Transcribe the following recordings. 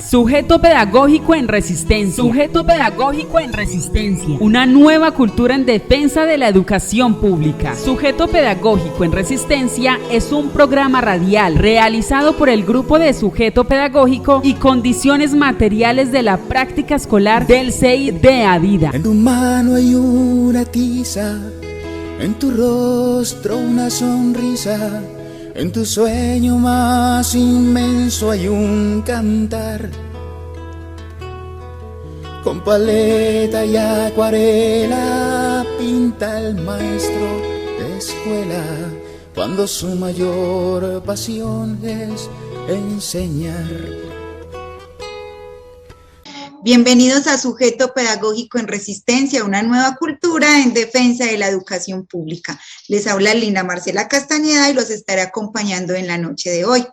Sujeto pedagógico en resistencia. Sujeto pedagógico en resistencia. Una nueva cultura en defensa de la educación pública. Sujeto pedagógico en resistencia es un programa radial realizado por el grupo de sujeto pedagógico y condiciones materiales de la práctica escolar del CEI de Adida. En tu mano hay una tiza, en tu rostro una sonrisa, en tu sueño más inmenso hay un cantar. Con paleta y acuarela pinta el maestro de escuela, cuando su mayor pasión es enseñar. Bienvenidos a Sujeto Pedagógico en Resistencia, una nueva cultura en defensa de la educación pública. Les habla Lina Marcela Castañeda y los estaré acompañando en la noche de hoy.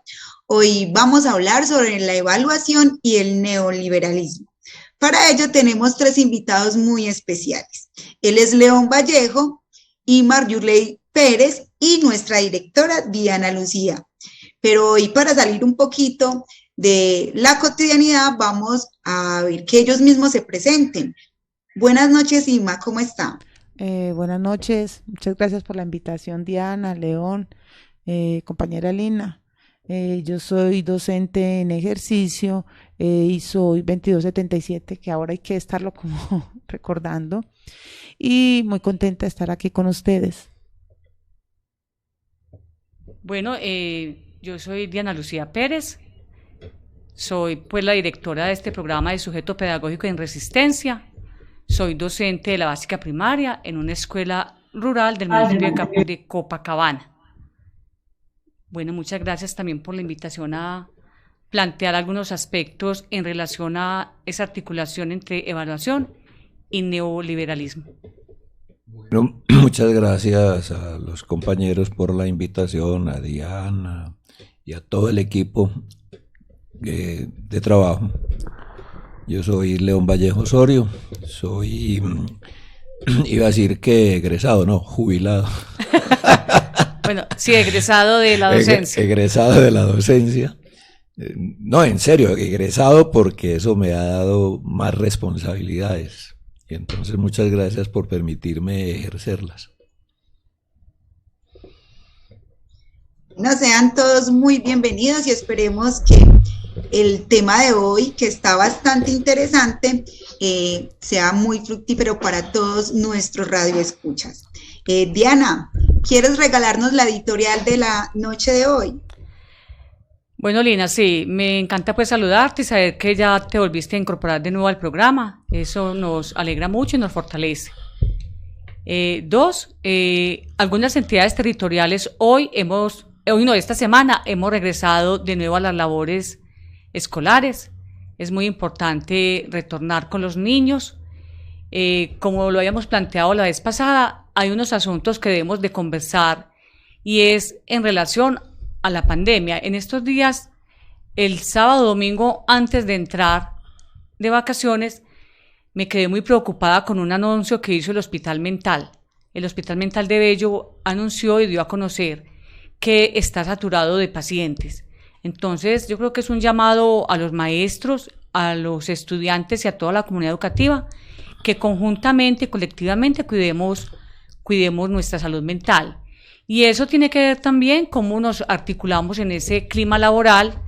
Hoy vamos a hablar sobre la evaluación y el neoliberalismo. Para ello tenemos tres invitados muy especiales. Él es León Vallejo y Marjuley Pérez y nuestra directora Diana Lucía. Pero hoy, para salir un poquito de la cotidianidad, vamos a ver que ellos mismos se presenten. Buenas noches, Ima, ¿cómo está? Buenas noches, muchas gracias por la invitación, Diana, León, compañera Lina. Yo soy docente en ejercicio y soy 2277, que ahora hay que estarlo como recordando, y muy contenta de estar aquí con ustedes. Bueno, yo soy Diana Lucía Pérez. Soy pues la directora de este programa de Sujeto Pedagógico en Resistencia. Soy docente de la básica primaria en una escuela rural del municipio de Copacabana. Bueno, muchas gracias también por la invitación a plantear algunos aspectos en relación a esa articulación entre evaluación y neoliberalismo. Bueno, muchas gracias a los compañeros por la invitación, a Diana y a todo el equipo de trabajo. Yo soy León Vallejo Osorio, soy, iba a decir que egresado, no, jubilado. Bueno, sí, egresado de la docencia. Egresado de la docencia. No, en serio, egresado porque eso me ha dado más responsabilidades. Y entonces muchas gracias por permitirme ejercerlas. No, sean todos muy bienvenidos y esperemos que el tema de hoy, que está bastante interesante, sea muy fructífero para todos nuestros radioescuchas. Diana, ¿quieres regalarnos la editorial de la noche de hoy? Bueno, Lina, sí, me encanta pues saludarte y saber que ya te volviste a incorporar de nuevo al programa. Eso nos alegra mucho y nos fortalece. Algunas entidades territoriales esta semana hemos regresado de nuevo a las labores escolares. Es muy importante retornar con los niños. Como lo habíamos planteado la vez pasada, hay unos asuntos que debemos de conversar y es en relación a la pandemia. En estos días, el sábado, domingo, antes de entrar de vacaciones, me quedé muy preocupada con un anuncio que hizo el Hospital Mental. El Hospital Mental de Bello anunció y dio a conocer que está saturado de pacientes. Entonces, yo creo que es un llamado a los maestros, a los estudiantes y a toda la comunidad educativa que conjuntamente, colectivamente cuidemos nuestra salud mental. Y eso tiene que ver también cómo nos articulamos en ese clima laboral,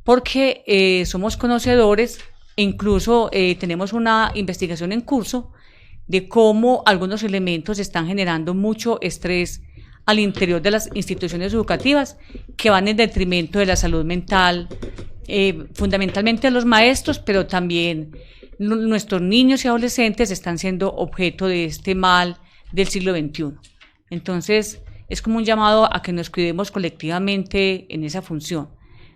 porque somos conocedores e incluso tenemos una investigación en curso de cómo algunos elementos están generando mucho estrés al interior de las instituciones educativas que van en detrimento de la salud mental, fundamentalmente de los maestros, pero también nuestros niños y adolescentes están siendo objeto de este mal del siglo XXI. Entonces, es como un llamado a que nos cuidemos colectivamente en esa función.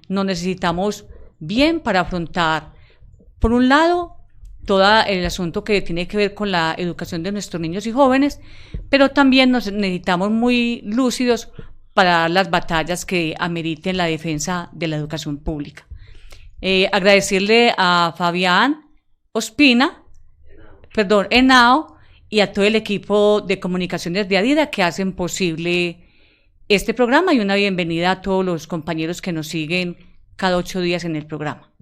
Nos necesitamos bien para afrontar, por un lado, todo el asunto que tiene que ver con la educación de nuestros niños y jóvenes, pero también nos necesitamos muy lúcidos para las batallas que ameriten la defensa de la educación pública. Agradecerle a Fabián Henao, y a todo el equipo de comunicaciones de Adida que hacen posible este programa, y una bienvenida a todos los compañeros que nos siguen cada 8 días en el programa.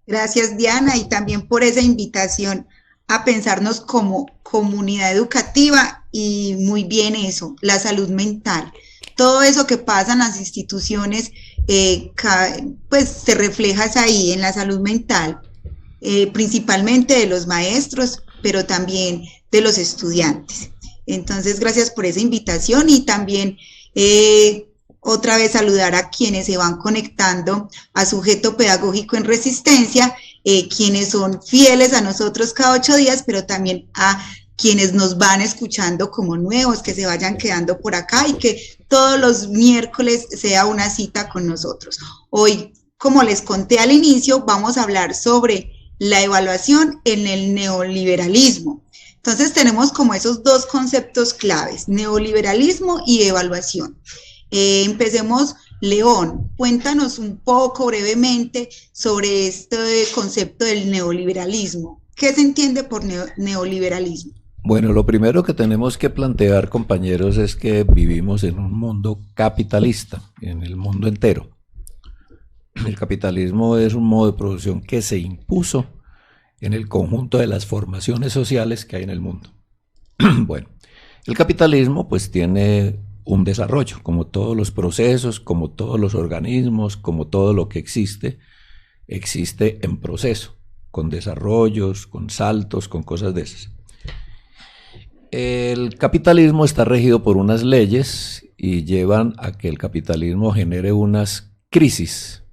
Gracias, Diana, y también por esa invitación a pensarnos como comunidad educativa y muy bien eso, la salud mental. Todo eso que pasa en las instituciones, pues se refleja ahí en la salud mental, principalmente de los maestros, pero también de los estudiantes. Entonces, gracias por esa invitación y también otra vez saludar a quienes se van conectando a Sujeto Pedagógico en Resistencia, quienes son fieles a nosotros cada 8 días, pero también a quienes nos van escuchando como nuevos, que se vayan quedando por acá y que todos los miércoles sea una cita con nosotros. Hoy, como les conté al inicio, vamos a hablar sobre la evaluación en el neoliberalismo. Entonces tenemos como esos dos conceptos claves, neoliberalismo y evaluación. Empecemos, León, cuéntanos un poco brevemente sobre este concepto del neoliberalismo. ¿Qué se entiende por neoliberalismo? Bueno, lo primero que tenemos que plantear, compañeros, es que vivimos en un mundo capitalista, en el mundo entero. El capitalismo es un modo de producción que se impuso en el conjunto de las formaciones sociales que hay en el mundo. Bueno, el capitalismo pues tiene un desarrollo, como todos los procesos, como todos los organismos, como todo lo que existe en proceso, con desarrollos, con saltos, con cosas de esas. El capitalismo está regido por unas leyes y llevan a que el capitalismo genere unas crisis.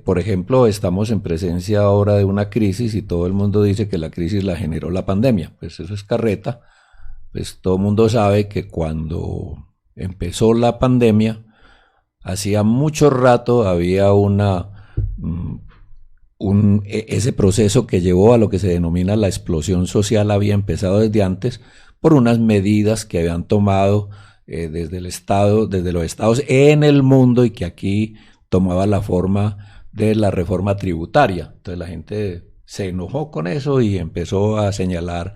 Por ejemplo, estamos en presencia ahora de una crisis y todo el mundo dice que la crisis la generó la pandemia. Pues eso es carreta. Pues todo el mundo sabe que cuando empezó la pandemia, hacía mucho rato había ese proceso que llevó a lo que se denomina la explosión social, había empezado desde antes por unas medidas que habían tomado desde el Estado, desde los estados en el mundo y que aquí tomaba la forma de la reforma tributaria. Entonces la gente se enojó con eso y empezó a señalar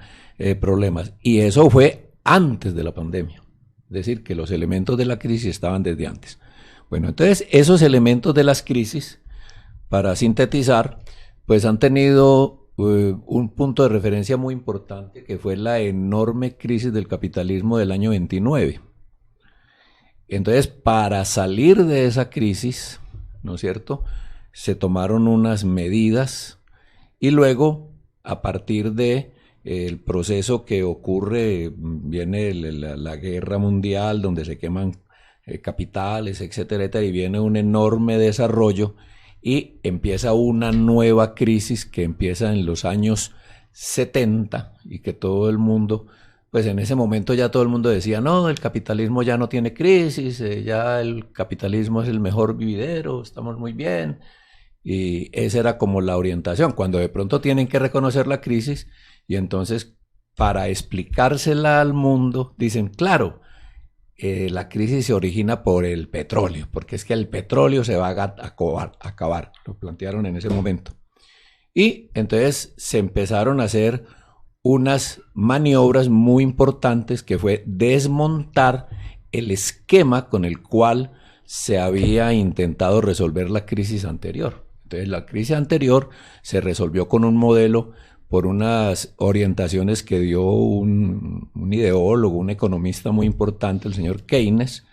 problemas. Y eso fue antes de la pandemia. Es decir, que los elementos de la crisis estaban desde antes. Bueno, entonces esos elementos de las crisis, para sintetizar, pues han tenido un punto de referencia muy importante que fue la enorme crisis del capitalismo del año 29. Entonces, para salir de esa crisis, ¿no es cierto?, se tomaron unas medidas y luego, a partir de el proceso que ocurre, viene la guerra mundial donde se queman capitales, etcétera, etcétera, y viene un enorme desarrollo y empieza una nueva crisis que empieza en los años 70 y que todo el mundo, pues en ese momento ya todo el mundo decía, no, el capitalismo ya no tiene crisis, ya el capitalismo es el mejor vividero, estamos muy bien. Y esa era como la orientación, cuando de pronto tienen que reconocer la crisis y entonces para explicársela al mundo dicen, claro, la crisis se origina por el petróleo, porque es que el petróleo se va a acabar, lo plantearon en ese momento. Y entonces se empezaron a hacer unas maniobras muy importantes que fue desmontar el esquema con el cual se había intentado resolver la crisis anterior. Entonces la crisis anterior se resolvió con un modelo por unas orientaciones que dio un ideólogo, un economista muy importante, el señor Keynes.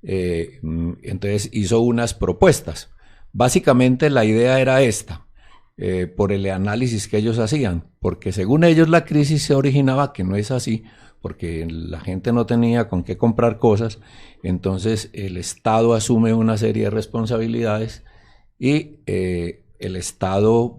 Entonces hizo unas propuestas. Básicamente la idea era esta, por el análisis que ellos hacían, porque según ellos la crisis se originaba, que no es así, porque la gente no tenía con qué comprar cosas, entonces el Estado asume una serie de responsabilidades y el Estado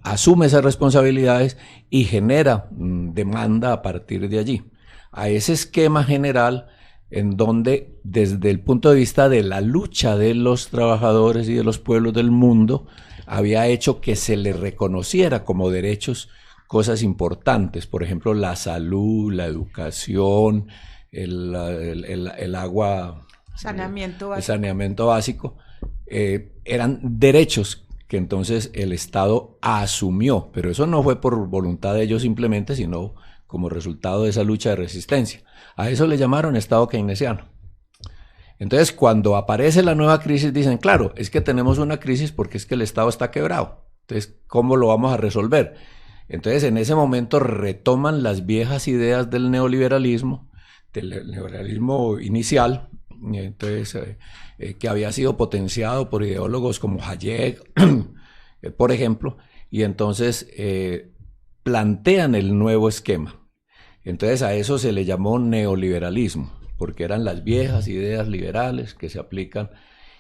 asume esas responsabilidades y genera demanda a partir de allí. A ese esquema general en donde desde el punto de vista de la lucha de los trabajadores y de los pueblos del mundo había hecho que se les reconociera como derechos cosas importantes, por ejemplo la salud, la educación, el agua, saneamiento básico, eran derechos que entonces el Estado asumió, pero eso no fue por voluntad de ellos simplemente, sino como resultado de esa lucha de resistencia. A eso le llamaron Estado keynesiano. Entonces, cuando aparece la nueva crisis, dicen, claro, es que tenemos una crisis porque es que el Estado está quebrado. Entonces, ¿cómo lo vamos a resolver? Entonces, en ese momento retoman las viejas ideas del neoliberalismo inicial, entonces, que había sido potenciado por ideólogos como Hayek, por ejemplo, y entonces plantean el nuevo esquema. Entonces, a eso se le llamó neoliberalismo, porque eran las viejas ideas liberales que se aplican,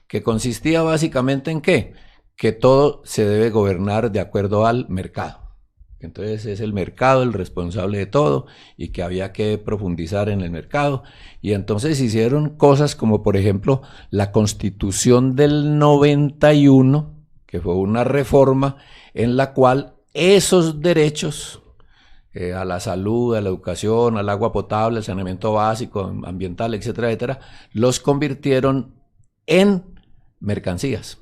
que consistía básicamente en ¿qué? Que todo se debe gobernar de acuerdo al mercado. Entonces es el mercado el responsable de todo y que había que profundizar en el mercado. Y entonces hicieron cosas como, por ejemplo, la Constitución del 91, que fue una reforma en la cual esos derechos a la salud, a la educación, al agua potable, al saneamiento básico, ambiental, etcétera, etcétera, los convirtieron en mercancías.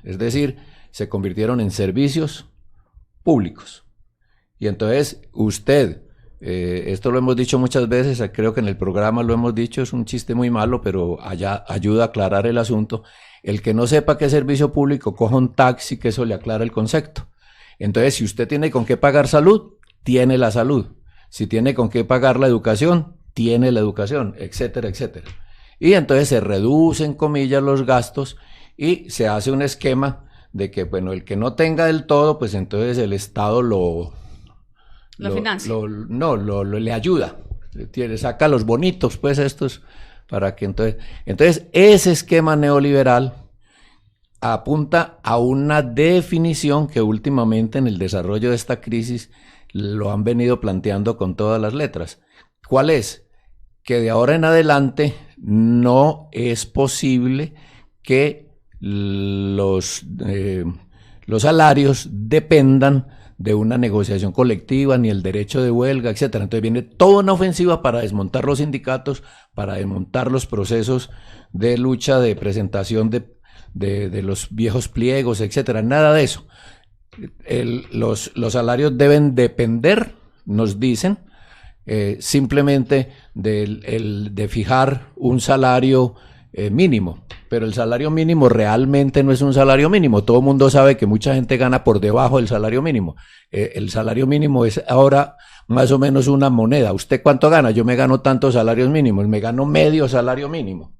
Es decir, se convirtieron en servicios públicos. Y entonces usted, esto lo hemos dicho muchas veces, creo que en el programa lo hemos dicho, es un chiste muy malo, pero allá ayuda a aclarar el asunto. El que no sepa qué es servicio público, coja un taxi, que eso le aclara el concepto. Entonces, si usted tiene con qué pagar salud, tiene la salud. Si tiene con qué pagar la educación, tiene la educación, etcétera, etcétera. Y entonces se reducen, comillas, los gastos y se hace un esquema de que, bueno, el que no tenga del todo, pues entonces el Estado lo financia. Le ayuda. Saca los bonitos, pues estos, para que entonces ese esquema neoliberal apunta a una definición que últimamente en el desarrollo de esta crisis lo han venido planteando con todas las letras. ¿Cuál es? Que de ahora en adelante no es posible que los salarios dependan de una negociación colectiva, ni el derecho de huelga, etcétera. Entonces viene toda una ofensiva para desmontar los sindicatos, para desmontar los procesos de lucha, de presentación de los viejos pliegos, etcétera. Nada de eso. Los salarios deben depender, nos dicen, simplemente de fijar un salario mínimo, pero el salario mínimo realmente no es un salario mínimo. Todo el mundo sabe que mucha gente gana por debajo del salario mínimo. El salario mínimo es ahora más o menos una moneda. ¿Usted cuánto gana? Yo me gano tantos salarios mínimos, me gano medio salario mínimo.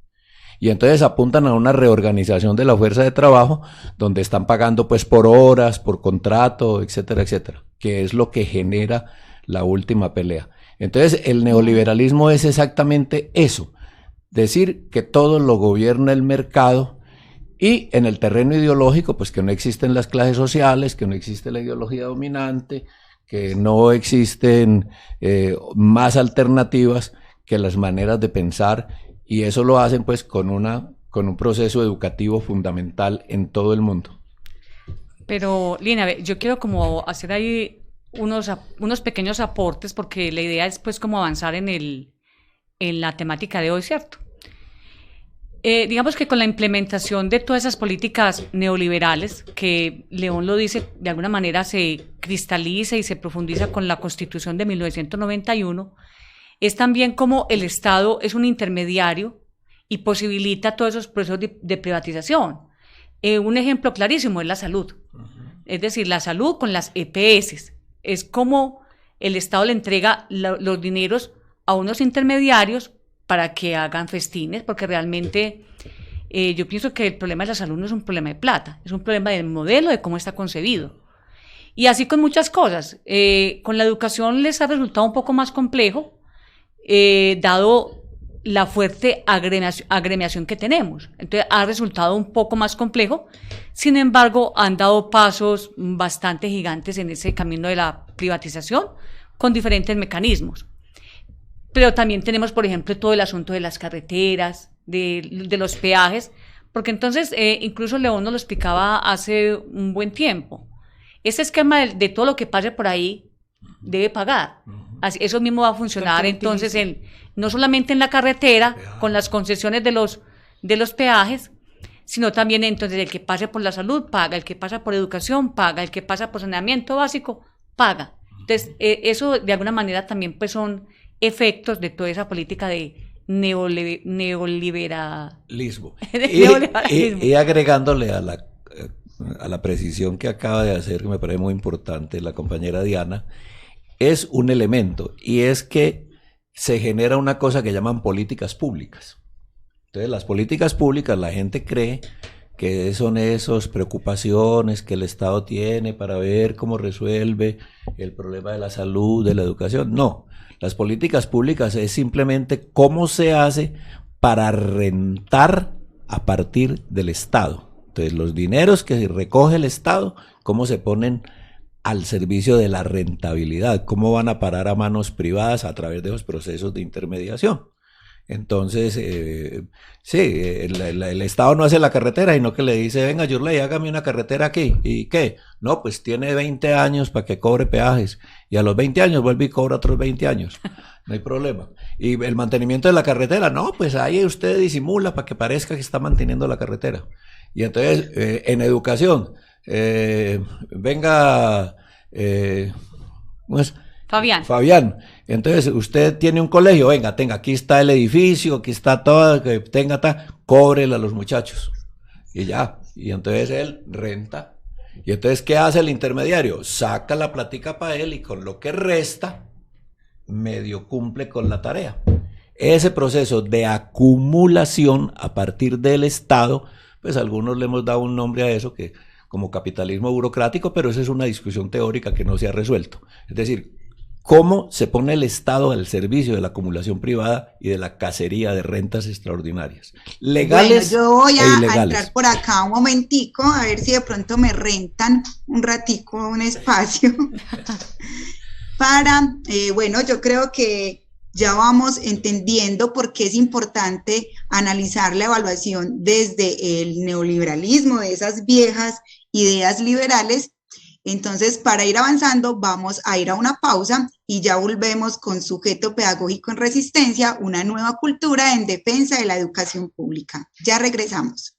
Y entonces apuntan a una reorganización de la fuerza de trabajo, donde están pagando pues por horas, por contrato, etcétera, etcétera, que es lo que genera la última pelea. Entonces el neoliberalismo es exactamente eso, decir que todo lo gobierna el mercado, y en el terreno ideológico pues que no existen las clases sociales, que no existe la ideología dominante, que no existen más alternativas que las maneras de pensar. Y eso lo hacen pues con un proceso educativo fundamental en todo el mundo. Pero, Lina, yo quiero como hacer ahí unos pequeños aportes, porque la idea es pues como avanzar en la temática de hoy, ¿cierto? Digamos que con la implementación de todas esas políticas neoliberales, que León lo dice, de alguna manera se cristaliza y se profundiza con la Constitución de 1991, es también como el Estado es un intermediario y posibilita todos esos procesos de privatización. Un ejemplo clarísimo es la salud. Es decir, la salud con las EPS. Es como el Estado le entrega los dineros a unos intermediarios para que hagan festines, porque realmente yo pienso que el problema de la salud no es un problema de plata, es un problema del modelo, de cómo está concebido. Y así con muchas cosas. Con la educación les ha resultado un poco más complejo, dado la fuerte agremiación que tenemos. Entonces ha resultado un poco más complejo. Sin embargo, han dado pasos bastante gigantes en ese camino de la privatización con diferentes mecanismos. Pero también tenemos, por ejemplo, todo el asunto de las carreteras, de los peajes, porque entonces incluso León nos lo explicaba hace un buen tiempo. Ese esquema de todo lo que pase por ahí debe pagar. Así, eso mismo va a funcionar entonces no solamente en la carretera, con las concesiones de los peajes, sino también entonces el que pase por la salud paga, el que pasa por educación paga, el que pasa por saneamiento básico paga. Entonces eso de alguna manera también pues son efectos de toda esa política de neoliberalismo. Neoliberalismo. Y agregándole a la precisión que acaba de hacer, que me parece muy importante, la compañera Diana, es un elemento, y es que se genera una cosa que llaman políticas públicas. Entonces, las políticas públicas, la gente cree que son esas preocupaciones que el Estado tiene para ver cómo resuelve el problema de la salud, de la educación. No, las políticas públicas es simplemente cómo se hace para rentar a partir del Estado. Entonces, los dineros que recoge el Estado, cómo se ponen al servicio de la rentabilidad, cómo van a parar a manos privadas a través de esos procesos de intermediación. Entonces, el Estado no hace la carretera, sino que le dice, venga, Yurley, hágame una carretera aquí. ¿Y qué? No, pues tiene 20 años para que cobre peajes, y a los 20 años vuelve y cobra otros 20 años. No hay problema. Y el mantenimiento de la carretera, no, pues ahí usted disimula para que parezca que está manteniendo la carretera. Y entonces, en educación, venga, ¿cómo es? Fabián, entonces usted tiene un colegio, venga, aquí está el edificio, aquí está todo, que cóbrele a los muchachos. Y ya, y entonces él renta. Y entonces, ¿qué hace el intermediario? Saca la plática para él, y con lo que resta, medio cumple con la tarea. Ese proceso de acumulación a partir del Estado, pues algunos le hemos dado un nombre a eso que como capitalismo burocrático, pero esa es una discusión teórica que no se ha resuelto. Es decir, cómo se pone el Estado al servicio de la acumulación privada y de la cacería de rentas extraordinarias, legales yo voy e a ilegales. entrar por acá un momentico, a ver si de pronto me rentan un ratico, un espacio, para, yo creo que ya vamos entendiendo por qué es importante analizar la evaluación desde el neoliberalismo, de esas viejas ideas liberales. Entonces, para ir avanzando, vamos a ir a una pausa y ya volvemos con Sujeto Pedagógico en Resistencia, una nueva cultura en defensa de la educación pública. Ya regresamos.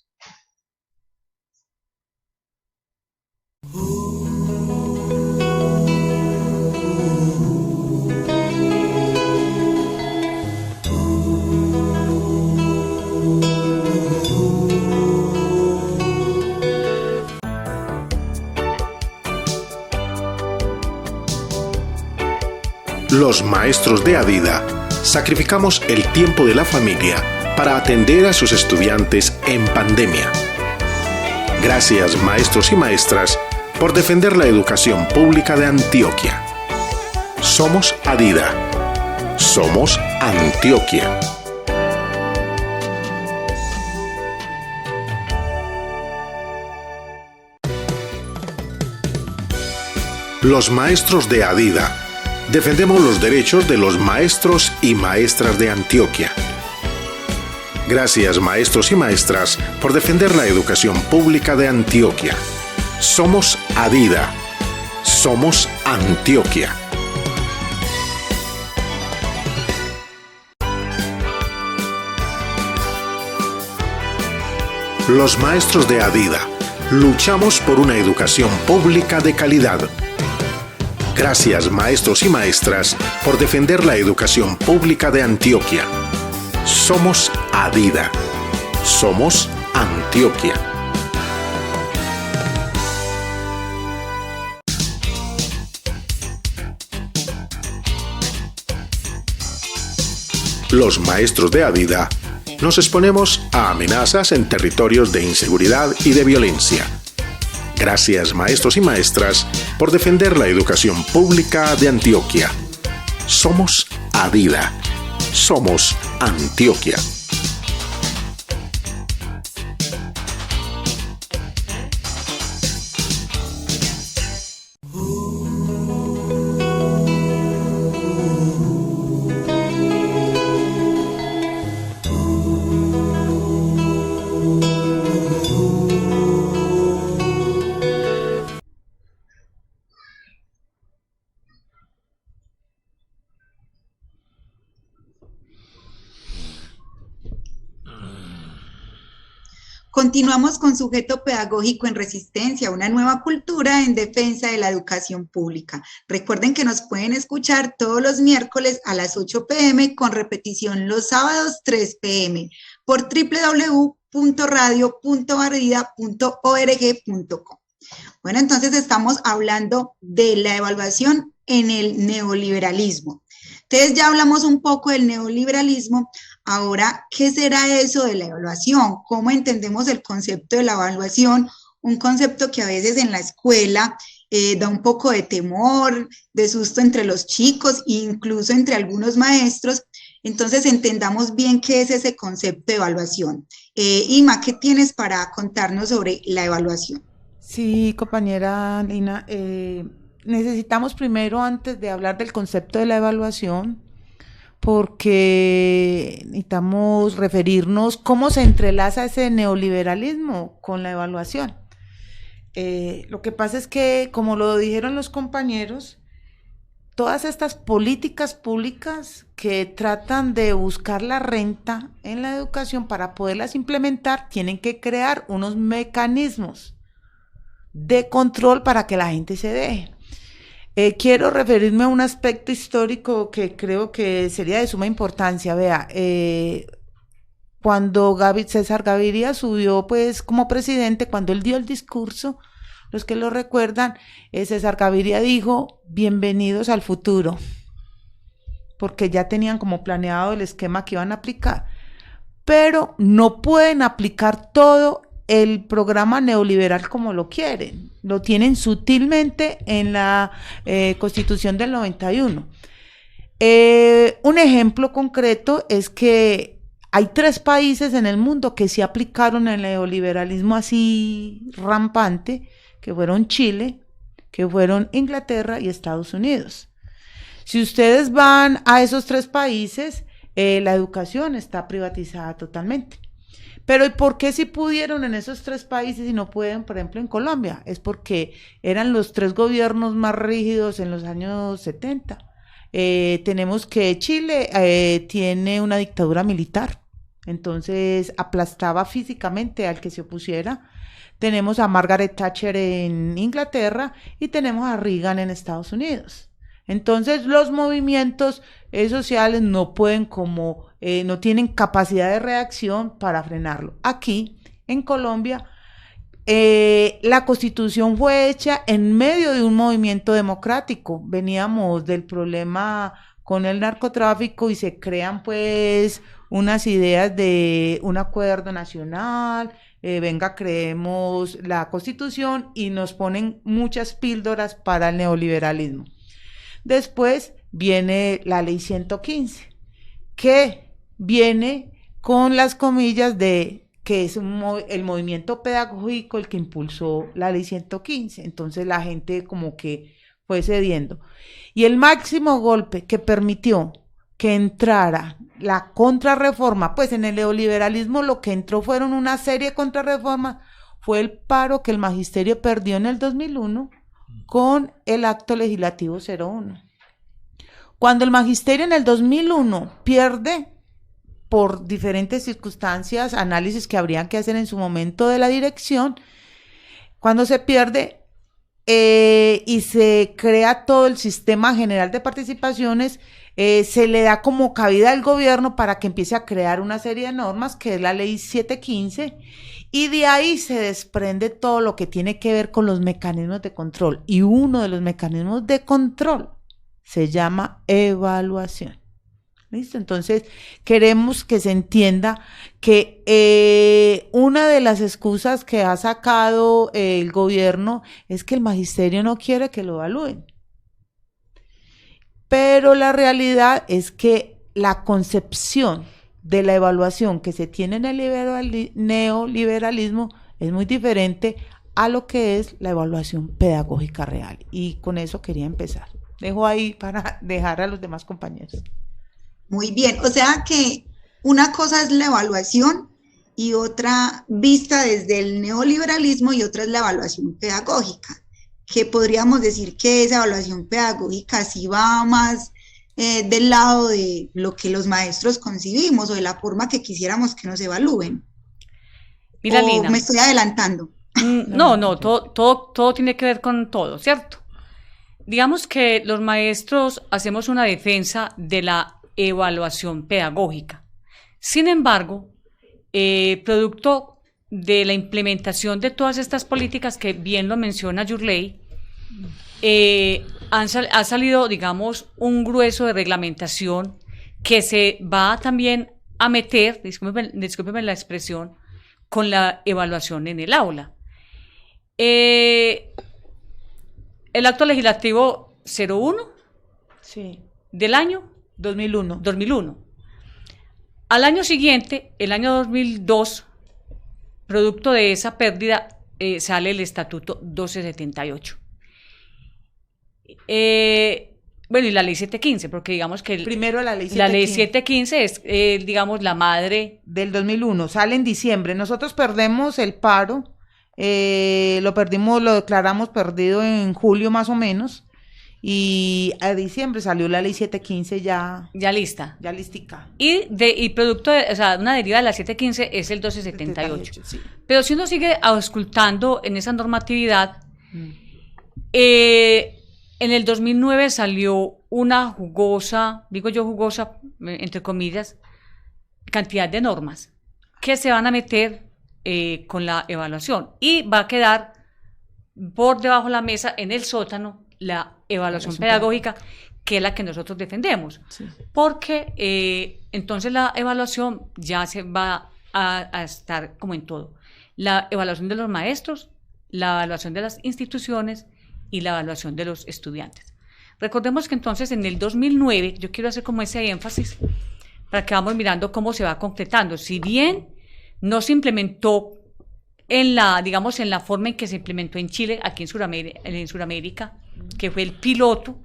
Los maestros de Adida sacrificamos el tiempo de la familia para atender a sus estudiantes en pandemia. Gracias, maestros y maestras, por defender la educación pública de Antioquia. Somos Adida. Somos Antioquia. Los maestros de Adida defendemos los derechos de los maestros y maestras de Antioquia. Gracias, maestros y maestras, por defender la educación pública de Antioquia. Somos Adida. Somos Antioquia. Los maestros de Adida luchamos por una educación pública de calidad. Gracias, maestros y maestras, por defender la educación pública de Antioquia. Somos Adida. Somos Antioquia. Los maestros de Adida nos exponemos a amenazas en territorios de inseguridad y de violencia. Gracias, maestros y maestras, por defender la educación pública de Antioquia. Somos Adida. Somos Antioquia. Continuamos con Sujeto Pedagógico en Resistencia, una nueva cultura en defensa de la educación pública. Recuerden que nos pueden escuchar todos los miércoles a las 8 p.m. con repetición los sábados 3 p.m. por www.radio.ardida.org.co. Bueno, entonces estamos hablando de la evaluación en el neoliberalismo. Entonces ya hablamos un poco del neoliberalismo. Ahora, ¿qué será eso de la evaluación? ¿Cómo entendemos el concepto de la evaluación? Un concepto que a veces en la escuela da un poco de temor, de susto entre los chicos e incluso entre algunos maestros. Entonces, entendamos bien qué es ese concepto de evaluación. Ima, ¿qué tienes para contarnos sobre la evaluación? Sí, compañera Lina, necesitamos primero, antes de hablar del concepto de la evaluación, porque necesitamos referirnos cómo se entrelaza ese neoliberalismo con la evaluación. Lo que pasa es que, como lo dijeron los compañeros, todas estas políticas públicas que tratan de buscar la renta en la educación para poderlas implementar, tienen que crear unos mecanismos de control para que la gente se deje. Quiero referirme a un aspecto histórico que creo que sería de suma importancia. Vea, cuando César Gaviria subió pues como presidente, cuando él dio el discurso, los que lo recuerdan, César Gaviria dijo: bienvenidos al futuro, porque ya tenían como planeado el esquema que iban a aplicar, pero no pueden aplicar todo el programa neoliberal como lo quieren, lo tienen sutilmente en la Constitución del 91. Un ejemplo concreto es que hay 3 países en el mundo que sí aplicaron el neoliberalismo así rampante, que fueron Chile, que fueron Inglaterra y Estados Unidos. Si ustedes van a esos 3 países, la educación está privatizada totalmente. Pero ¿y por qué si pudieron en esos 3 países y no pueden, por ejemplo, en Colombia? Es porque eran los 3 gobiernos más rígidos en los años 70. Tenemos que Chile tiene una dictadura militar, entonces aplastaba físicamente al que se opusiera. Tenemos a Margaret Thatcher en Inglaterra y tenemos a Reagan en Estados Unidos. Entonces los movimientos sociales no pueden no tienen capacidad de reacción para frenarlo. Aquí, en Colombia, la Constitución fue hecha en medio de un movimiento democrático. Veníamos del problema con el narcotráfico y se crean pues unas ideas de un acuerdo nacional, venga, creemos la Constitución, y nos ponen muchas píldoras para el neoliberalismo. Después viene la ley 115, que viene con las comillas de que es el movimiento pedagógico el que impulsó la ley 115, entonces la gente como que fue cediendo. Y el máximo golpe que permitió que entrara la contrarreforma, pues en el neoliberalismo lo que entró fueron una serie de contrarreformas, fue el paro que el magisterio perdió en el 2001 con el acto legislativo 01. Cuando el magisterio en el 2001 pierde, por diferentes circunstancias, análisis que habrían que hacer en su momento de la dirección, cuando se pierde y se crea todo el sistema general de participaciones, se le da como cabida al gobierno para que empiece a crear una serie de normas, que es la ley 715, y de ahí se desprende todo lo que tiene que ver con los mecanismos de control, y uno de los mecanismos de control se llama evaluación. ¿Listo? Entonces, queremos que se entienda que una de las excusas que ha sacado el gobierno es que el magisterio no quiere que lo evalúen. Pero la realidad es que la concepción de la evaluación que se tiene en el neoliberalismo es muy diferente a lo que es la evaluación pedagógica real. Y con eso quería empezar. Dejo ahí para dejar a los demás compañeros. Muy bien, o sea que una cosa es la evaluación y otra vista desde el neoliberalismo y otra es la evaluación pedagógica, que podríamos decir que esa evaluación pedagógica sí va más del lado de lo que los maestros concibimos o de la forma que quisiéramos que nos evalúen. Mira, ¿O Lina, me estoy adelantando? no, todo tiene que ver con todo, ¿cierto? Digamos que los maestros hacemos una defensa de la evaluación pedagógica. Sin embargo, producto de la implementación de todas estas políticas que bien lo menciona Yurley, ha salido, digamos, un grueso de reglamentación que se va también a meter, discúlpeme la expresión, con la evaluación en el aula. El acto legislativo 01 Sí, del año 2001. Al año siguiente, el año 2002, producto de esa pérdida, sale el Estatuto 1278. Bueno, y la ley 715, porque digamos que Primero la ley la ley 715 715 es, digamos, la madre. del 2001, sale en diciembre. Nosotros perdemos el paro, lo declaramos perdido en julio más o menos, y a diciembre salió la ley 715 Ya lista. ya listica. Y producto de, o sea, una deriva de la 715 es el 1278. Sí. Pero si uno sigue auscultando en esa normatividad, en el 2009 salió una jugosa, digo yo jugosa, entre comillas, cantidad de normas que se van a meter con la evaluación, y va a quedar por debajo de la mesa, en el sótano, la evaluación pedagógica, que es la que nosotros defendemos. Sí. Porque entonces la evaluación ya se va a estar como en todo. La evaluación de los maestros, la evaluación de las instituciones y la evaluación de los estudiantes. Recordemos que entonces en el 2009, yo quiero hacer como ese énfasis para que vamos mirando cómo se va concretando. Si bien no se implementó en la forma en que se implementó en Chile, aquí en Sudamérica, que fue el piloto,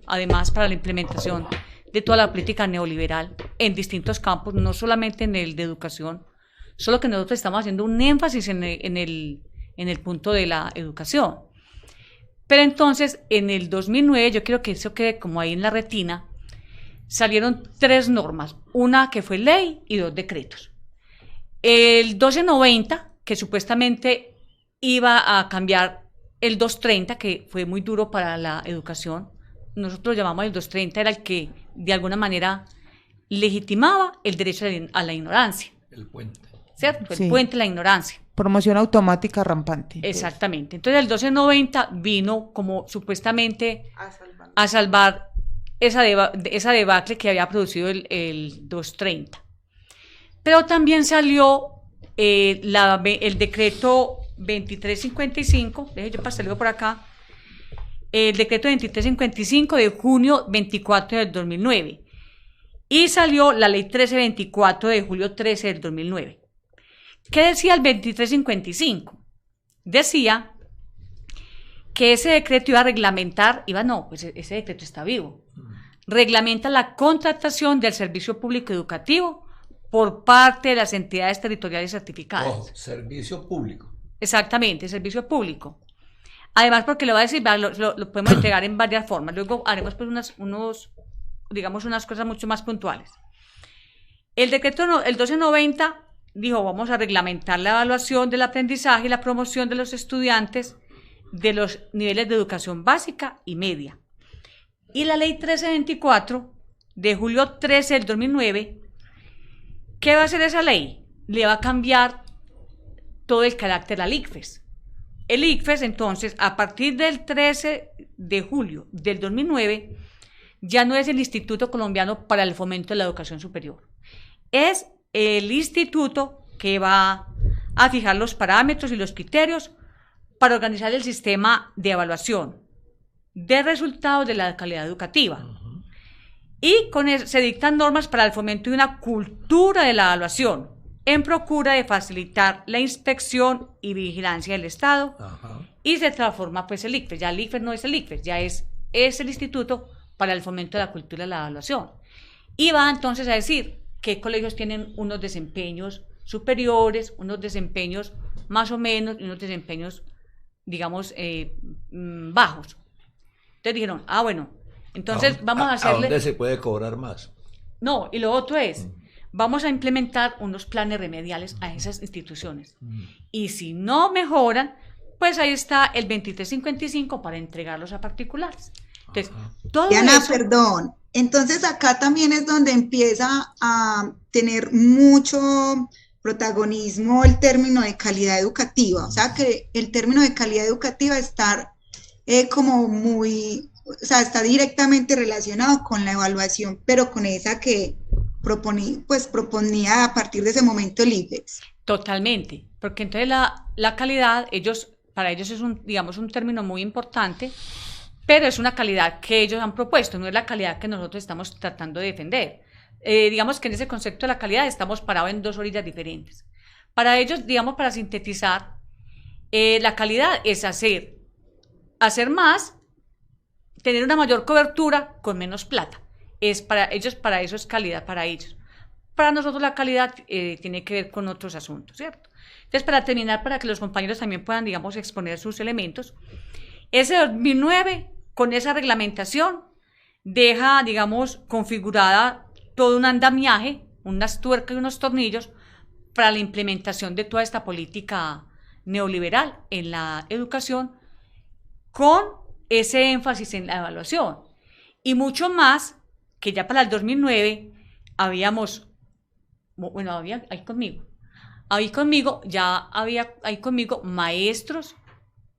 además para la implementación de toda la política neoliberal en distintos campos, no solamente en el de educación, solo que nosotros estamos haciendo un énfasis en el punto de la educación. Pero entonces, en el 2009, yo quiero que eso quede como ahí en la retina, salieron 3 normas, una que fue ley y 2 decretos. El 1290, que supuestamente iba a cambiar el 230, que fue muy duro para la educación. Nosotros lo llamamos el 230, era el que de alguna manera legitimaba el derecho a la ignorancia. El puente. ¿Cierto? Sí. El puente de la ignorancia. Promoción automática rampante. Exactamente. Entonces el 1290 vino como supuestamente a salvar esa debacle que había producido el 230. Pero también salió el decreto 2355, déjeme yo pasarlo por acá, el decreto 2355 de junio 24 del 2009, y salió la ley 1324 de julio 13 del 2009. ¿Qué decía el 2355? Decía que ese decreto iba a reglamentar, ese decreto está vivo, reglamenta la contratación del servicio público educativo por parte de las entidades territoriales certificadas. Ojo, servicio público. Exactamente, servicio público. Además, porque lo va a decir, lo podemos entregar en varias formas. Luego haremos pues unas cosas mucho más puntuales. El decreto, el 1290, dijo, vamos a reglamentar la evaluación del aprendizaje y la promoción de los estudiantes de los niveles de educación básica y media. Y la ley 1324 de julio 13 del 2009, ¿qué va a hacer esa ley? Le va a cambiar todo el carácter al ICFES. El ICFES, entonces, a partir del 13 de julio del 2009, ya no es el Instituto Colombiano para el Fomento de la Educación Superior. Es el instituto que va a fijar los parámetros y los criterios para organizar el sistema de evaluación de resultados de la calidad educativa. Y con eso se dictan normas para el fomento de una cultura de la evaluación en procura de facilitar la inspección y vigilancia del Estado. Y se transforma pues el ICFES. Ya el ICFES no es el ICFES, ya es el Instituto para el Fomento de la Cultura de la Evaluación. Y va entonces a decir qué colegios tienen unos desempeños superiores, unos desempeños más o menos y unos desempeños, digamos, bajos. Entonces dijeron, bueno, entonces vamos a hacerle... ¿A dónde se puede cobrar más? No, y lo otro es, vamos a implementar unos planes remediales a esas instituciones. Y si no mejoran, pues ahí está el 2355 para entregarlos a particulares. Entonces, todo Diana, eso... perdón. Entonces acá también es donde empieza a tener mucho protagonismo el término de calidad educativa. O sea que el término de calidad educativa está como muy, o sea, está directamente relacionado con la evaluación, pero con esa que proponía a partir de ese momento el IPEX. Totalmente, porque entonces la calidad, para ellos es un término muy importante, pero es una calidad que ellos han propuesto, no es la calidad que nosotros estamos tratando de defender. Digamos que en ese concepto de la calidad estamos parados en dos orillas diferentes. Para ellos, digamos, para sintetizar, la calidad es hacer más, tener una mayor cobertura con menos plata. Para eso es calidad para ellos. Para nosotros la calidad tiene que ver con otros asuntos, ¿cierto? Entonces, para terminar, para que los compañeros también puedan, digamos, exponer sus elementos, ese 2009, con esa reglamentación, deja, digamos, configurada todo un andamiaje, unas tuercas y unos tornillos para la implementación de toda esta política neoliberal en la educación, con ese énfasis en la evaluación. Y mucho más, que ya para el 2009 había maestros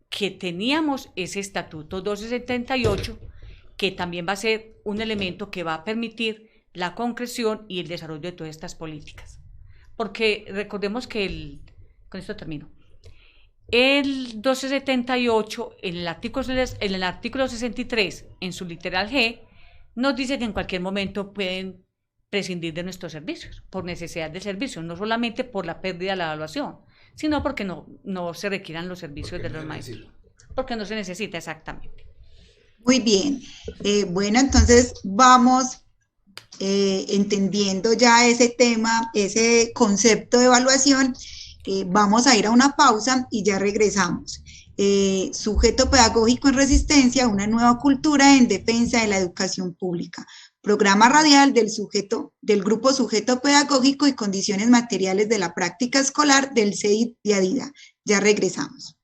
que teníamos ese estatuto 278, que también va a ser un elemento que va a permitir la concreción y el desarrollo de todas estas políticas. Porque recordemos que con esto termino. El 278, en el artículo 63, en su literal G, nos dice que en cualquier momento pueden prescindir de nuestros servicios, por necesidad de servicio, no solamente por la pérdida de la evaluación, sino porque no se requieran los servicios de los maestros. Porque no se necesita, exactamente. Muy bien. Bueno, entonces vamos entendiendo ya ese tema, ese concepto de evaluación. Vamos a ir a una pausa y ya regresamos. Sujeto pedagógico en resistencia, una nueva cultura en defensa de la educación pública. Programa radial del Grupo Sujeto Pedagógico y Condiciones Materiales de la Práctica Escolar del CEDIT de ADIDA. Ya regresamos.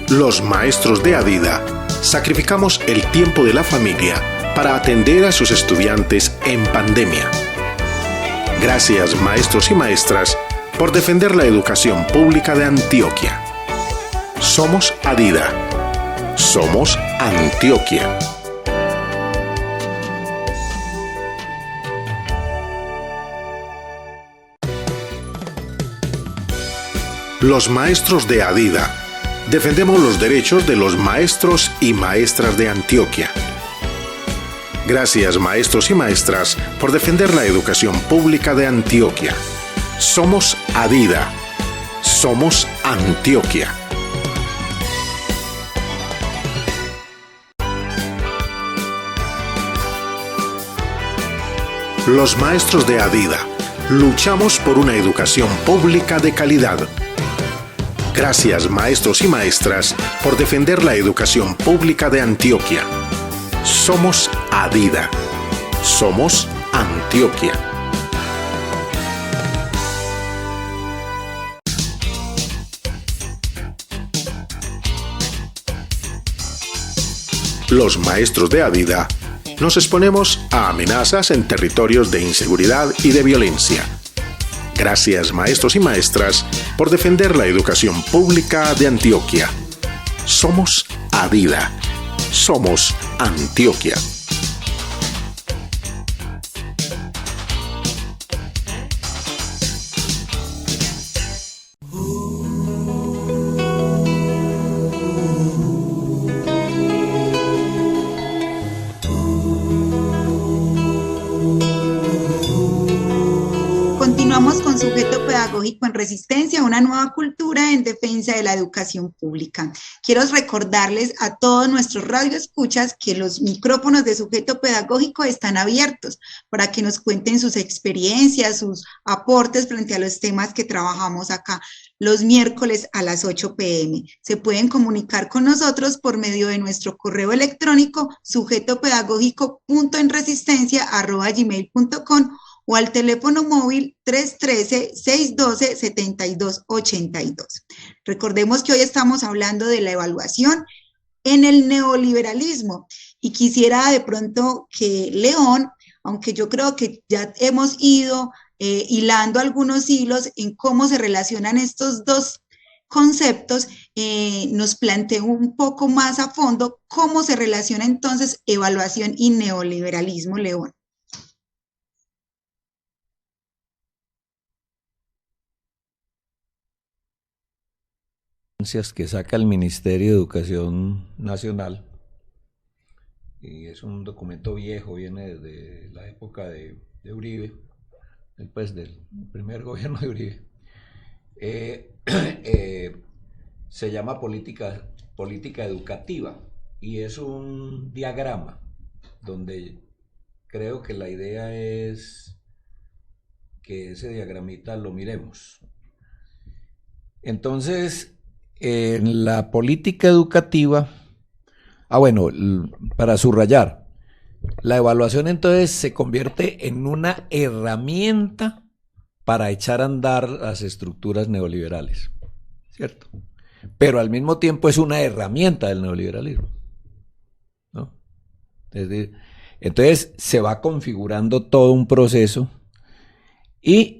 Los maestros de ADIDA sacrificamos el tiempo de la familia para atender a sus estudiantes en pandemia. Gracias, maestros y maestras, por defender la educación pública de Antioquia. Somos ADIDA. Somos Antioquia. Los maestros de ADIDA defendemos los derechos de los maestros y maestras de Antioquia. Gracias, maestros y maestras, por defender la educación pública de Antioquia. Somos ADIDA. Somos Antioquia. Los maestros de ADIDA luchamos por una educación pública de calidad. Gracias, maestros y maestras, por defender la educación pública de Antioquia. Somos ADIDA. Somos Antioquia. Los maestros de ADIDA nos exponemos a amenazas en territorios de inseguridad y de violencia. Gracias, maestros y maestras, por defender la educación pública de Antioquia. Somos ADIDA. Somos Antioquia. Continuamos con con Sujeto Pedagógico en Resistencia, una nueva cultura en defensa de la educación pública. Quiero recordarles a todos nuestros radioescuchas que los micrófonos de Sujeto Pedagógico están abiertos para que nos cuenten sus experiencias, sus aportes frente a los temas que trabajamos acá los miércoles a las 8 p.m. Se pueden comunicar con nosotros por medio de nuestro correo electrónico sujetopedagógico.enresistencia@gmail.com o al teléfono móvil 313-612-7282. Recordemos que hoy estamos hablando de la evaluación en el neoliberalismo y quisiera de pronto que León, aunque yo creo que ya hemos ido hilando algunos hilos en cómo se relacionan estos dos conceptos, nos plantee un poco más a fondo cómo se relaciona entonces evaluación y neoliberalismo, León. Que saca el Ministerio de Educación Nacional, y es un documento viejo, viene desde la época de Uribe, después del primer gobierno de Uribe. Se llama política educativa y es un diagrama donde creo que la idea es que ese diagramita lo miremos. Entonces, en la política educativa, para subrayar, la evaluación entonces se convierte en una herramienta para echar a andar las estructuras neoliberales, ¿cierto? Pero al mismo tiempo es una herramienta del neoliberalismo, ¿no? Es decir, entonces se va configurando todo un proceso y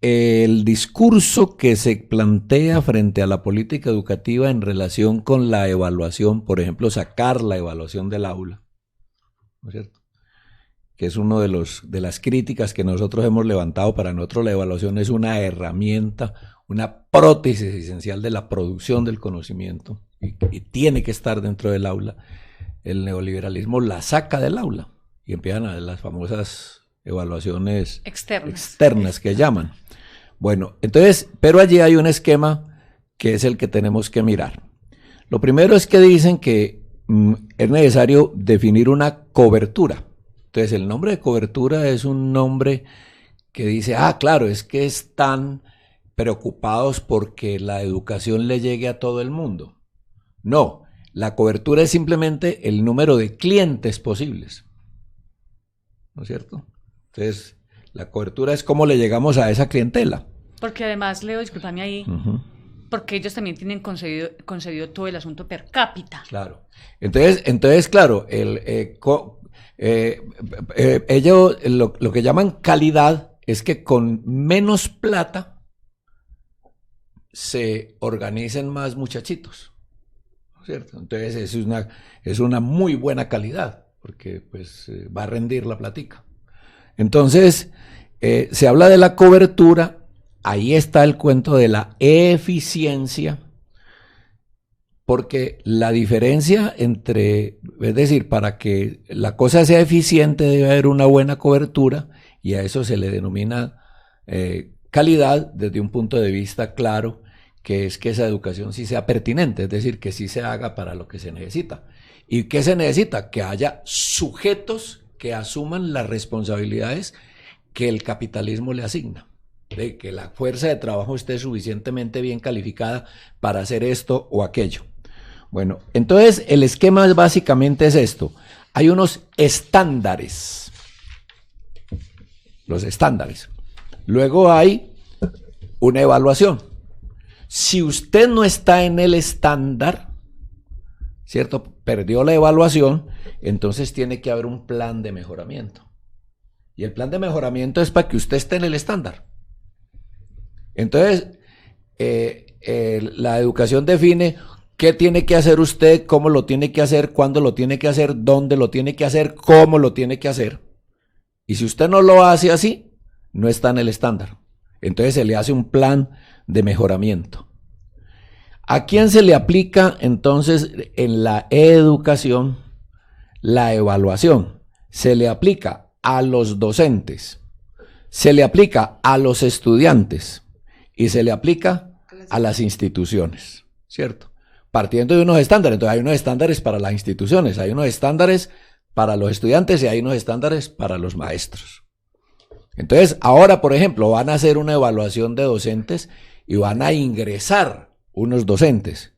el discurso que se plantea frente a la política educativa en relación con la evaluación, por ejemplo, sacar la evaluación del aula, ¿no es cierto? Que es uno de las críticas que nosotros hemos levantado. Para nosotros la evaluación es una herramienta, una prótesis esencial de la producción del conocimiento y tiene que estar dentro del aula. El neoliberalismo la saca del aula y empiezan a las famosas evaluaciones externas que llaman. Bueno, entonces, pero allí hay un esquema que es el que tenemos que mirar. Lo primero es que dicen que es necesario definir una cobertura. Entonces, el nombre de cobertura es un nombre que dice, claro, es que están preocupados porque la educación le llegue a todo el mundo. No, la cobertura es simplemente el número de clientes posibles, ¿no es cierto? Entonces, la cobertura es cómo le llegamos a esa clientela. Porque además, Leo, discúlpame ahí, porque ellos también tienen concebido todo el asunto per cápita. Claro. Entonces claro, ellos lo que llaman calidad es que con menos plata se organicen más muchachitos, ¿no es cierto? Entonces es una muy buena calidad, porque pues va a rendir la platica. Entonces, se habla de la cobertura, ahí está el cuento de la eficiencia, porque la diferencia es decir, para que la cosa sea eficiente debe haber una buena cobertura, y a eso se le denomina calidad desde un punto de vista claro, que es que esa educación sí sea pertinente, es decir, que sí se haga para lo que se necesita. ¿Y qué se necesita? Que haya sujetos que asuman las responsabilidades que el capitalismo le asigna, de que la fuerza de trabajo esté suficientemente bien calificada para hacer esto o aquello. Bueno, entonces el esquema básicamente es esto. Hay unos estándares, los estándares. Luego hay una evaluación. Si usted no está en el estándar, ¿cierto? Perdió la evaluación, entonces tiene que haber un plan de mejoramiento. Y el plan de mejoramiento es para que usted esté en el estándar. Entonces, la educación define qué tiene que hacer usted, cómo lo tiene que hacer, cuándo lo tiene que hacer, dónde lo tiene que hacer, cómo lo tiene que hacer. Y si usted no lo hace así, no está en el estándar. Entonces se le hace un plan de mejoramiento. ¿A quién se le aplica entonces en la educación la evaluación? Se le aplica a los docentes, se le aplica a los estudiantes y se le aplica a las instituciones, ¿cierto? Partiendo de unos estándares. Entonces hay unos estándares para las instituciones, hay unos estándares para los estudiantes y hay unos estándares para los maestros. Entonces ahora, por ejemplo, van a hacer una evaluación de docentes y van a ingresar unos docentes.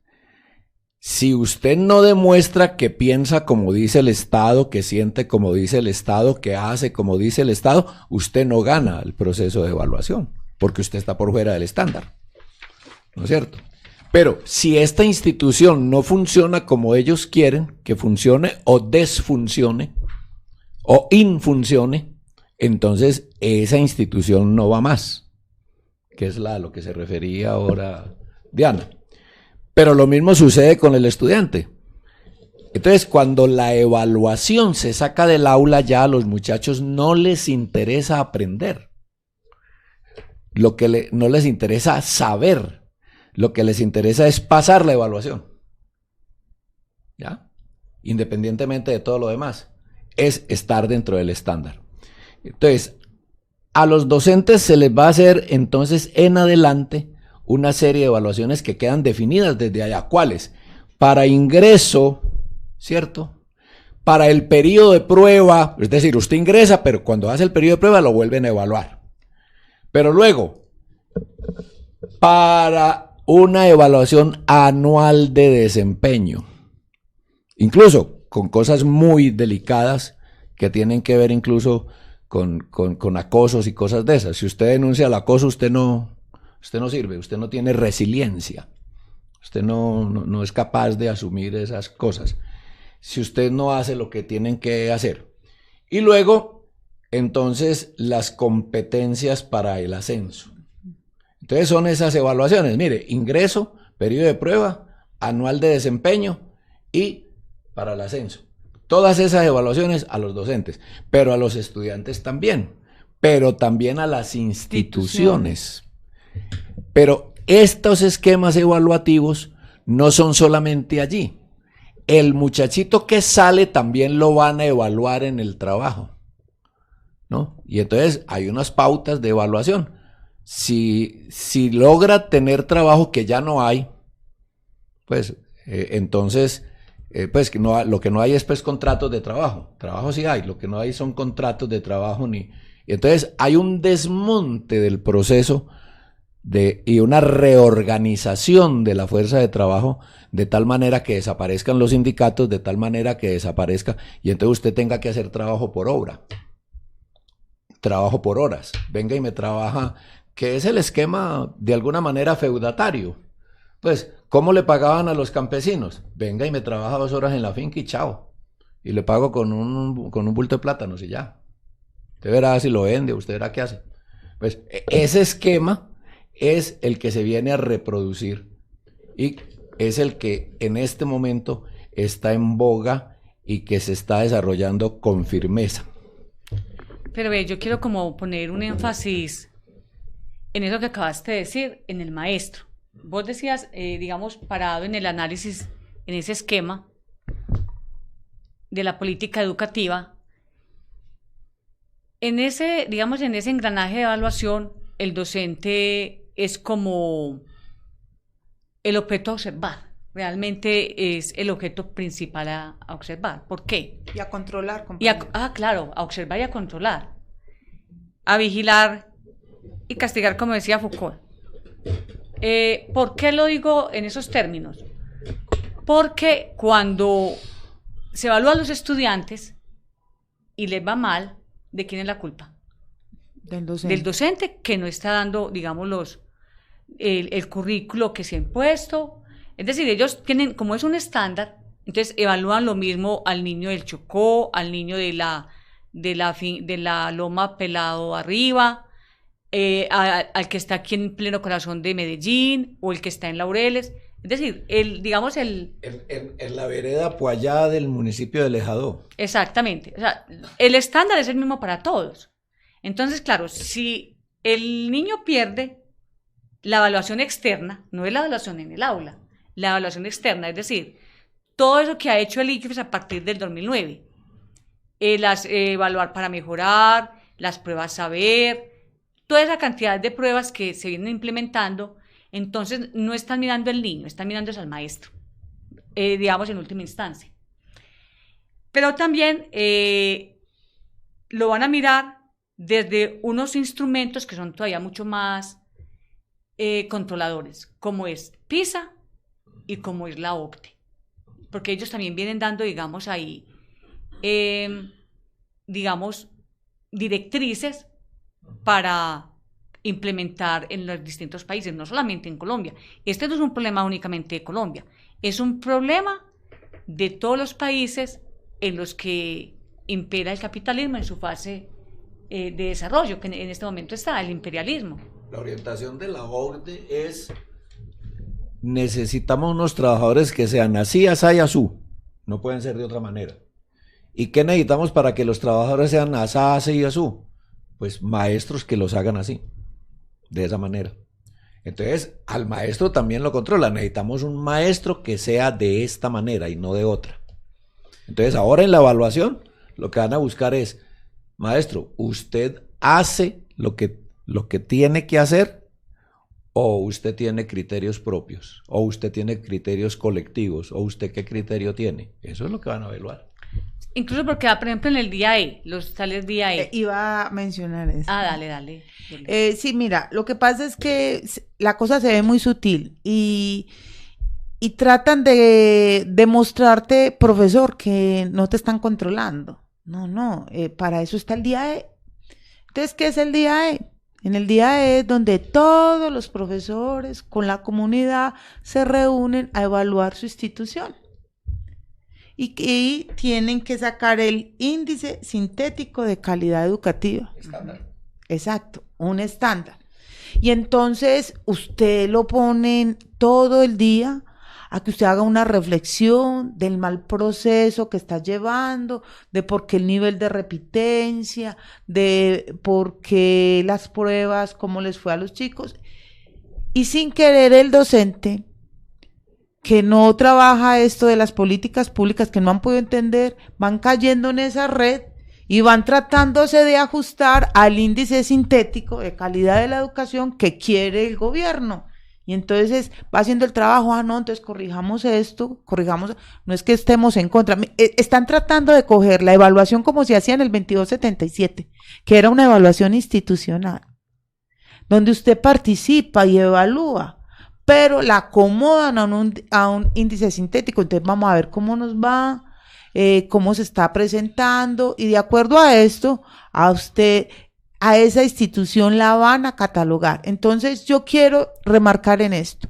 Si usted no demuestra que piensa como dice el Estado, que siente como dice el Estado, que hace como dice el Estado, usted no gana el proceso de evaluación, porque usted está por fuera del estándar, ¿no es cierto? Pero si esta institución no funciona como ellos quieren que funcione, o desfuncione, o infuncione, entonces esa institución no va más, que es a lo que se refería ahora Diana. Pero lo mismo sucede con el estudiante. Entonces, cuando la evaluación se saca del aula, ya a los muchachos no les interesa aprender. No les interesa saber. Lo que les interesa es pasar la evaluación. ¿Ya? Independientemente de todo lo demás. Es estar dentro del estándar. Entonces, a los docentes se les va a hacer entonces en adelante una serie de evaluaciones que quedan definidas desde allá. ¿Cuáles? Para ingreso, ¿cierto? Para el periodo de prueba, es decir, usted ingresa, pero cuando hace el periodo de prueba lo vuelven a evaluar. Pero luego, para una evaluación anual de desempeño, incluso con cosas muy delicadas que tienen que ver incluso con acosos y cosas de esas. Si usted denuncia el acoso, usted no sirve, usted no tiene resiliencia, usted no es capaz de asumir esas cosas, si usted no hace lo que tienen que hacer. Y luego, entonces, las competencias para el ascenso. Entonces son esas evaluaciones, mire, ingreso, periodo de prueba, anual de desempeño y para el ascenso. Todas esas evaluaciones a los docentes, pero a los estudiantes también, pero también a las instituciones. Pero estos esquemas evaluativos no son solamente allí. El muchachito que sale también lo van a evaluar en el trabajo, ¿no? Y entonces hay unas pautas de evaluación. Si logra tener trabajo que ya no hay, pues entonces pues lo que no hay es pues contratos de trabajo. Trabajo sí hay, lo que no hay son contratos de trabajo y entonces hay un desmonte del proceso y una reorganización de la fuerza de trabajo de tal manera que desaparezcan los sindicatos, de tal manera que desaparezca y entonces usted tenga que hacer trabajo por obra, trabajo por horas, venga y me trabaja, que es el esquema de alguna manera feudatario. Pues, ¿cómo le pagaban a los campesinos? Venga y me trabaja 2 horas en la finca y chao, y le pago con un bulto de plátanos y ya. Usted verá si lo vende, usted verá qué hace. Pues ese esquema es el que se viene a reproducir y es el que en este momento está en boga y que se está desarrollando con firmeza. Pero yo quiero como poner un énfasis en eso que acabaste de decir, en el maestro. Vos decías, digamos, parado en el análisis, en ese esquema de la política educativa, en ese, digamos, en ese engranaje de evaluación, el docente es como el objeto a observar. Realmente es el objeto principal a observar. ¿Por qué? Y a controlar. Claro, a observar y a controlar. A vigilar y castigar, como decía Foucault. ¿Por qué lo digo en esos términos? Porque cuando se evalúan los estudiantes y les va mal, ¿de quién es la culpa? Del docente que no está dando, digamos, el currículo que se ha impuesto. Es decir, ellos tienen, como es un estándar, entonces evalúan lo mismo al niño del Chocó, al niño de la Loma Pelado arriba, al que está aquí en pleno corazón de Medellín o el que está en Laureles. Es decir, en la vereda Puayá del municipio de Lejadó. Exactamente. O sea, el estándar es el mismo para todos. Entonces, claro, si el niño pierde la evaluación externa, no es la evaluación en el aula, la evaluación externa, es decir, todo eso que ha hecho el ICFES a partir del 2009, evaluar para mejorar, las pruebas saber, toda esa cantidad de pruebas que se vienen implementando, entonces no están mirando al niño, están mirando al maestro, digamos en última instancia. Pero también lo van a mirar desde unos instrumentos que son todavía mucho más controladores, como es PISA y como es la OCDE, porque ellos también vienen dando, digamos, ahí, digamos, directrices para implementar en los distintos países, no solamente en Colombia. Este no es un problema únicamente de Colombia, es un problema de todos los países en los que impera el capitalismo en su fase de desarrollo, que en este momento está el imperialismo. La orientación de la OCDE es: necesitamos unos trabajadores que sean así, así y asú, no pueden ser de otra manera. ¿Y qué necesitamos para que los trabajadores sean así, así y asú? Pues maestros que los hagan así, de esa manera. Entonces, al maestro también lo controla. Necesitamos un maestro que sea de esta manera y no de otra. Entonces, ahora en la evaluación, lo que van a buscar es: maestro, ¿usted hace lo que tiene que hacer? ¿O usted tiene criterios propios? ¿O usted tiene criterios colectivos? ¿O usted qué criterio tiene? Eso es lo que van a evaluar. Incluso porque, por ejemplo, en el día E, los tales día E. Iba a mencionar eso. Dale. Sí, mira, lo que pasa es que la cosa se ve muy sutil y tratan de demostrarte, profesor, que no te están controlando. No, para eso está el día E. Entonces, ¿qué es el día E? En el día E es donde todos los profesores con la comunidad se reúnen a evaluar su institución. Y tienen que sacar el índice sintético de calidad educativa. Estándar. Exacto, un estándar. Y entonces usted lo pone todo el día a que usted haga una reflexión del mal proceso que está llevando, de por qué el nivel de repitencia, de por qué las pruebas, cómo les fue a los chicos. Y sin querer el docente, que no trabaja esto de las políticas públicas, que no han podido entender, van cayendo en esa red y van tratándose de ajustar al índice sintético de calidad de la educación que quiere el gobierno. Y entonces va haciendo el trabajo, entonces corrijamos esto, no es que estemos en contra, están tratando de coger la evaluación como se hacía en el 2277, que era una evaluación institucional, donde usted participa y evalúa, pero la acomodan a un índice sintético. Entonces vamos a ver cómo nos va, cómo se está presentando, y de acuerdo a esto, a usted, a esa institución la van a catalogar. Entonces yo quiero remarcar en esto.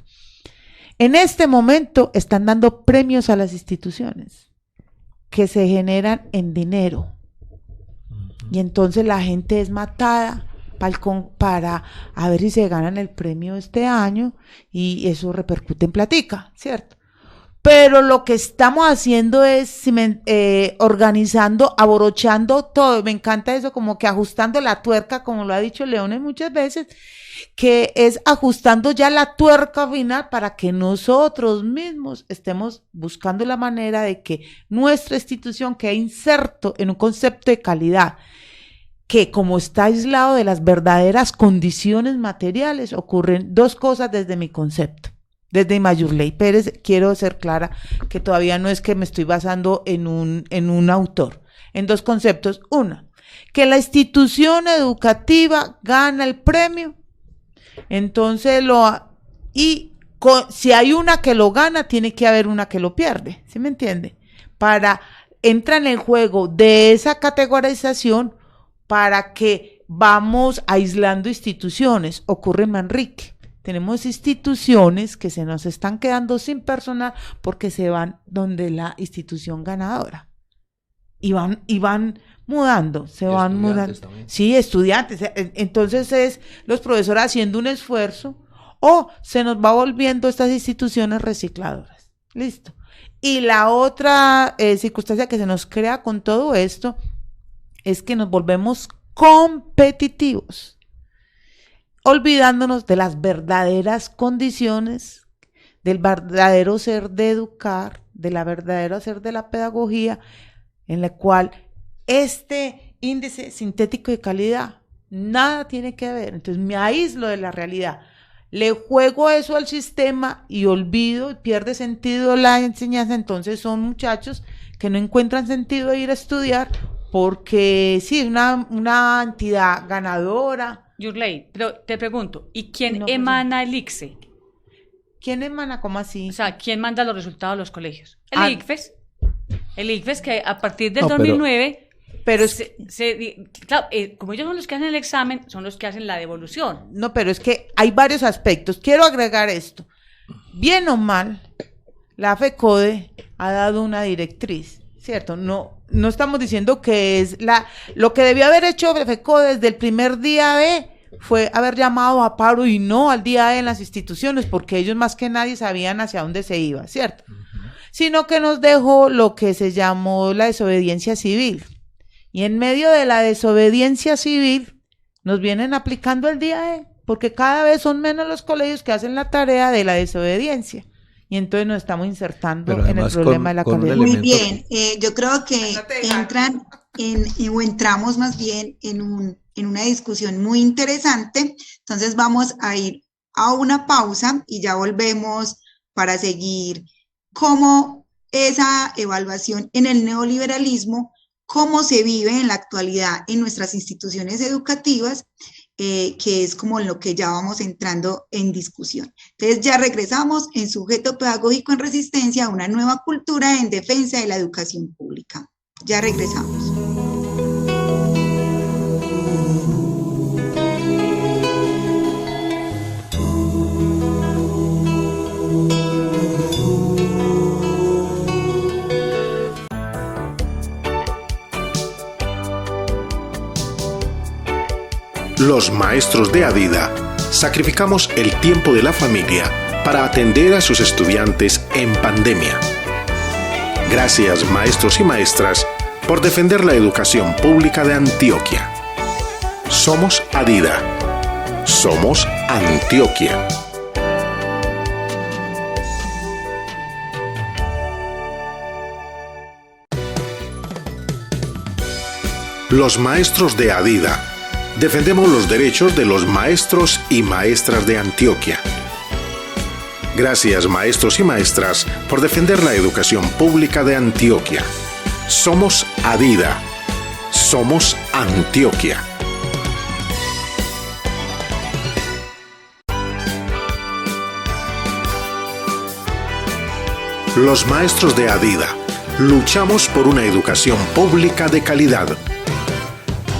En este momento están dando premios a las instituciones que se generan en dinero. Y entonces la gente es matada para a ver si se ganan el premio este año, y eso repercute en platica, ¿cierto? Pero lo que estamos haciendo es organizando, abrochando todo. Me encanta eso, como que ajustando la tuerca, como lo ha dicho Leones muchas veces, que es ajustando ya la tuerca final para que nosotros mismos estemos buscando la manera de que nuestra institución quede inserto en un concepto de calidad, que como está aislado de las verdaderas condiciones materiales, ocurren dos cosas desde mi concepto. Desde Mayurley Pérez quiero ser clara que todavía no es que me estoy basando en un autor, en dos conceptos. Una, que la institución educativa gana el premio, entonces si hay una que lo gana, tiene que haber una que lo pierde, ¿sí me entiende? Entra en el juego de esa categorización para que vamos aislando instituciones. Ocurre en Manrique. Tenemos instituciones que se nos están quedando sin personal porque se van donde la institución ganadora. Y van mudando, se van mudando. También. Sí, estudiantes. Entonces es los profesores haciendo un esfuerzo, o se nos va volviendo estas instituciones recicladoras. Listo. Y la otra circunstancia que se nos crea con todo esto es que nos volvemos competitivos, olvidándonos de las verdaderas condiciones, del verdadero ser de educar, de la verdadera ser de la pedagogía, en la cual este índice sintético de calidad nada tiene que ver. Entonces me aíslo de la realidad. Le juego eso al sistema y olvido, pierde sentido la enseñanza. Entonces son muchachos que no encuentran sentido de ir a estudiar porque sí, una entidad ganadora. Yurley, pero te pregunto, ¿y quién No, emana el ICFES? ¿Quién emana? ¿Cómo así? O sea, ¿quién manda los resultados de los colegios? Ah. El ICFES. El ICFES que a partir del No, pero- 2009... Pero es claro, como ellos son los que hacen el examen, son los que hacen la devolución. No, pero es que hay varios aspectos. Quiero agregar esto. Bien o mal, la FECODE ha dado una directriz, ¿cierto? No estamos diciendo que es lo que debió haber hecho la FECODE desde el primer día fue haber llamado a paro y no al día en las instituciones, porque ellos más que nadie sabían hacia dónde se iba, ¿cierto? Sino que nos dejó lo que se llamó la desobediencia civil. Y en medio de la desobediencia civil nos vienen aplicando el día porque cada vez son menos los colegios que hacen la tarea de la desobediencia. Y entonces nos estamos insertando en el problema de la calidad. Muy bien, yo creo que entramos más bien en una discusión muy interesante. Entonces vamos a ir a una pausa y ya volvemos para seguir cómo esa evaluación en el neoliberalismo, cómo se vive en la actualidad en nuestras instituciones educativas, que es como lo que ya vamos entrando en discusión. Entonces ya regresamos en Sujeto Pedagógico en Resistencia, una nueva cultura en defensa de la educación pública. Ya regresamos. Los maestros de Adida sacrificamos el tiempo de la familia para atender a sus estudiantes en pandemia. Gracias, maestros y maestras, por defender la educación pública de Antioquia. Somos Adida. Somos Antioquia. Los maestros de Adida defendemos los derechos de los maestros y maestras de Antioquia. Gracias, maestros y maestras, por defender la educación pública de Antioquia. Somos Adida. Somos Antioquia. Los maestros de Adida luchamos por una educación pública de calidad.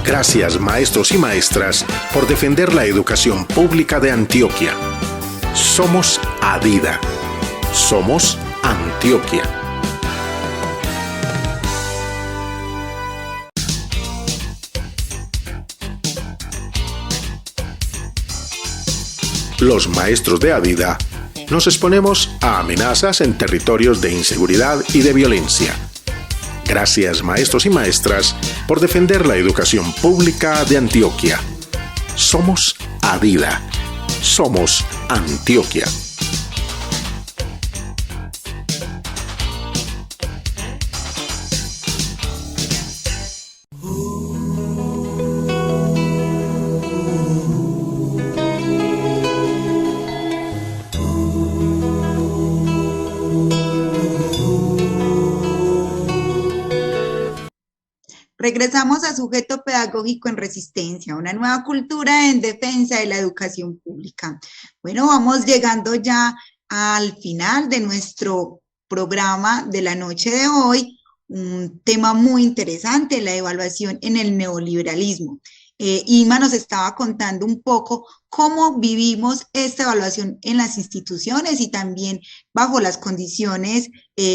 Gracias, maestros y maestras, por defender la educación pública de Antioquia. Somos Adida. Somos Antioquia. Los maestros de Adida nos exponemos a amenazas en territorios de inseguridad y de violencia. Gracias, maestros y maestras, por defender la educación pública de Antioquia. Somos Adida. Somos Antioquia. Regresamos a Sujeto Pedagógico en Resistencia, una nueva cultura en defensa de la educación pública. Bueno, vamos llegando ya al final de nuestro programa de la noche de hoy, un tema muy interesante, la evaluación en el neoliberalismo. Ima nos estaba contando un poco cómo vivimos esta evaluación en las instituciones y también bajo las condiciones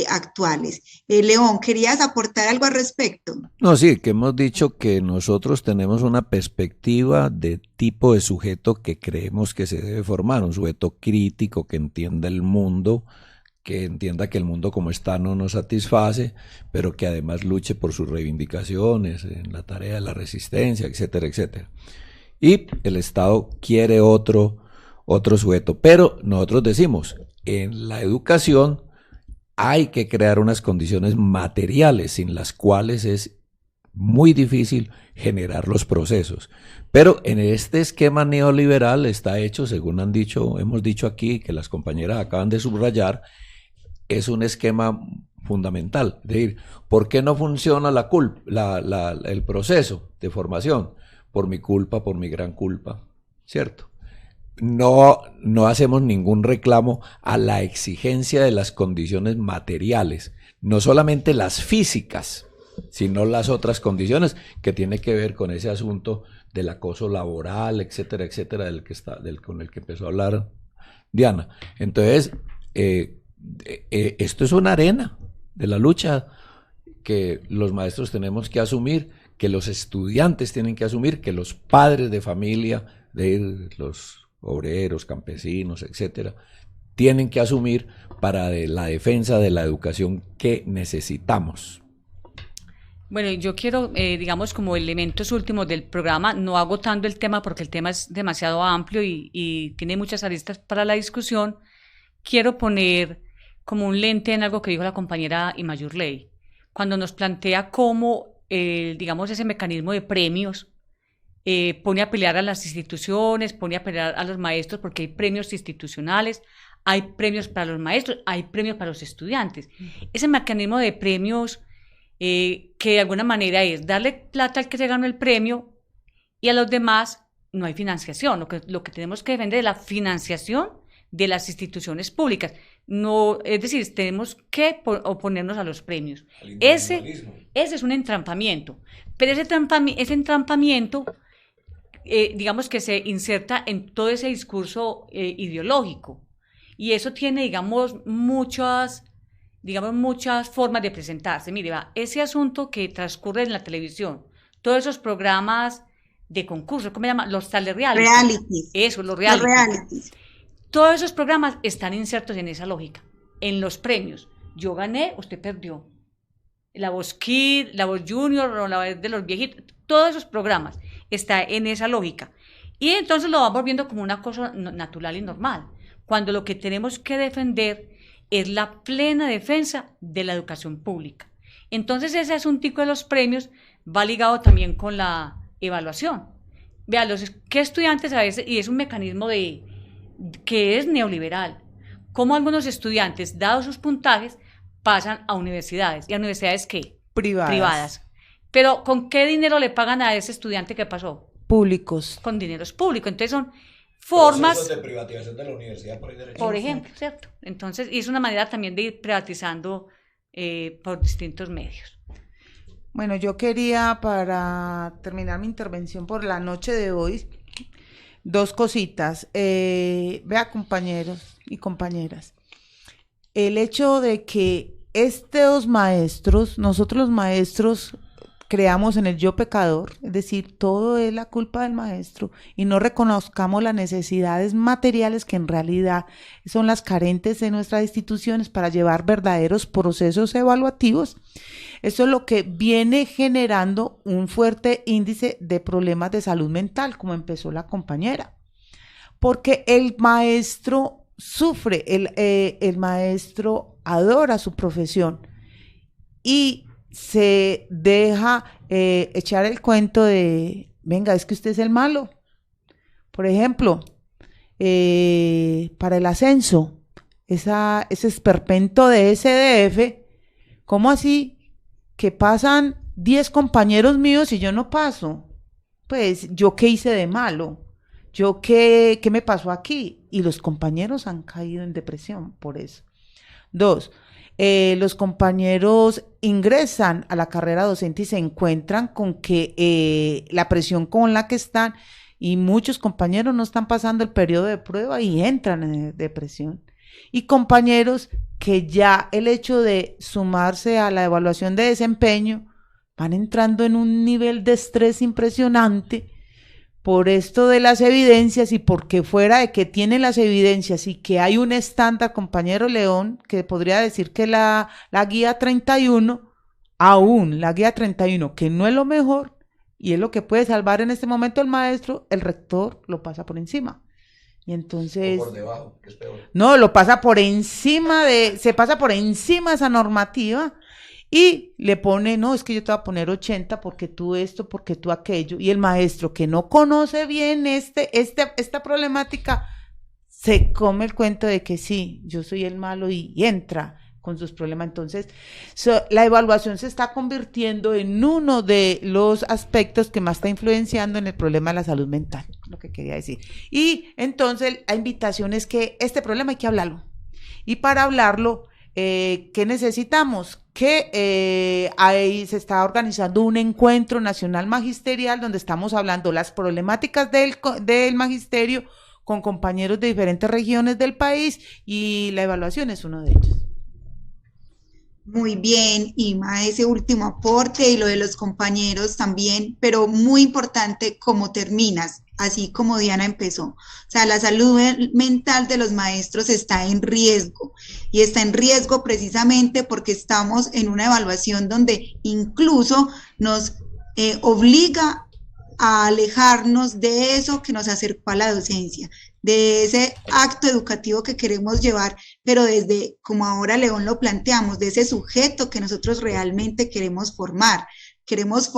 actuales. León, ¿querías aportar algo al respecto? No, sí, que hemos dicho que nosotros tenemos una perspectiva de tipo de sujeto que creemos que se debe formar, un sujeto crítico que entienda el mundo, que entienda que el mundo como está no nos satisface, pero que además luche por sus reivindicaciones en la tarea de la resistencia, etcétera, etcétera. Y el Estado quiere otro sujeto, pero nosotros decimos, en la educación hay que crear unas condiciones materiales sin las cuales es muy difícil generar los procesos. Pero en este esquema neoliberal está hecho, según hemos dicho aquí, que las compañeras acaban de subrayar, es un esquema fundamental. Es decir, ¿por qué no funciona el proceso de formación? Por mi culpa, por mi gran culpa, ¿cierto? No hacemos ningún reclamo a la exigencia de las condiciones materiales, no solamente las físicas, sino las otras condiciones que tiene que ver con ese asunto del acoso laboral, etcétera, etcétera, con el que empezó a hablar Diana. Entonces, esto es una arena de la lucha que los maestros tenemos que asumir, que los estudiantes tienen que asumir, que los padres de familia, de los obreros, campesinos, etcétera, tienen que asumir para la defensa de la educación que necesitamos. Bueno, yo quiero, digamos, como elementos últimos del programa, no agotando el tema porque el tema es demasiado amplio y tiene muchas aristas para la discusión, quiero poner como un lente en algo que dijo la compañera Imayurley, cuando nos plantea cómo, digamos, ese mecanismo de premios pone a pelear a las instituciones, pone a pelear a los maestros, porque hay premios institucionales, hay premios para los maestros, hay premios para los estudiantes. Ese mecanismo de premios que de alguna manera es darle plata al que se ganó el premio y a los demás no hay financiación. Lo que tenemos que defender es la financiación de las instituciones públicas. No, es decir, tenemos que oponernos a los premios. Ese es un entrampamiento, pero ese entrampamiento digamos que se inserta en todo ese discurso ideológico y eso tiene, digamos, muchas formas de presentarse. Mire, ese asunto que transcurre en la televisión, todos esos programas de concurso, ¿cómo se llama? Los realities. Eso, los realities. Todos esos programas están insertos en esa lógica, en los premios. Yo gané, usted perdió. La Voz Kid, la Voz Junior, o la Voz de los viejitos, todos esos programas está en esa lógica. Y entonces lo vamos viendo como una cosa natural y normal, cuando lo que tenemos que defender es la plena defensa de la educación pública. Entonces ese asuntico de los premios va ligado también con la evaluación. Vean, ¿qué estudiantes a veces, y es un mecanismo que es neoliberal, cómo algunos estudiantes, dados sus puntajes, pasan a universidades? ¿Y a universidades qué? Privadas. Pero ¿con qué dinero le pagan a ese estudiante que pasó? Públicos. Con dineros públicos. Entonces son formas... Procesos de privatización de la universidad por ejemplo, ¿cierto? Entonces, y es una manera también de ir privatizando por distintos medios. Bueno, yo quería, para terminar mi intervención por la noche de hoy, dos cositas. Vea, compañeros y compañeras, el hecho de que nosotros los maestros, creamos en el yo pecador, es decir, todo es la culpa del maestro, y no reconozcamos las necesidades materiales que en realidad son las carentes de nuestras instituciones para llevar verdaderos procesos evaluativos. Eso es lo que viene generando un fuerte índice de problemas de salud mental, como empezó la compañera, porque el maestro sufre, el maestro adora su profesión y se deja echar el cuento de, venga, es que usted es el malo. Por ejemplo, para el ascenso, ese esperpento de SDF, ¿cómo así que pasan 10 compañeros míos y yo no paso? Pues, ¿yo qué hice de malo? ¿Yo qué me pasó aquí? Y los compañeros han caído en depresión por eso. 2, los compañeros ingresan a la carrera docente y se encuentran con que la presión con la que están, y muchos compañeros no están pasando el periodo de prueba y entran en depresión. Y compañeros que ya el hecho de sumarse a la evaluación de desempeño van entrando en un nivel de estrés impresionante por esto de las evidencias, y porque fuera de que tienen las evidencias y que hay un estándar, compañero León, que podría decir que la guía 31, aún la guía 31, que no es lo mejor y es lo que puede salvar en este momento el maestro, el rector lo pasa por encima. Y entonces... O por debajo, que es peor. No, lo pasa por encima se pasa por encima esa normativa, y le pone, no, es que yo te voy a poner 80 porque tú esto, porque tú aquello, y el maestro que no conoce bien esta problemática se come el cuento de que sí, yo soy el malo y entra con sus problemas. Entonces, la evaluación se está convirtiendo en uno de los aspectos que más está influenciando en el problema de la salud mental, lo que quería decir. Y entonces la invitación es que este problema hay que hablarlo. Y para hablarlo, ¿qué necesitamos? Que ahí se está organizando un encuentro nacional magisterial donde estamos hablando las problemáticas del magisterio con compañeros de diferentes regiones del país, y la evaluación es uno de ellos. Muy bien, Ima, ese último aporte y lo de los compañeros también, pero muy importante cómo terminas, así como Diana empezó. O sea, la salud mental de los maestros está en riesgo, y está en riesgo precisamente porque estamos en una evaluación donde incluso nos obliga a alejarnos de eso que nos acercó a la docencia, de ese acto educativo que queremos llevar, pero desde, como ahora León lo planteamos, de ese sujeto que nosotros realmente queremos formar. Queremos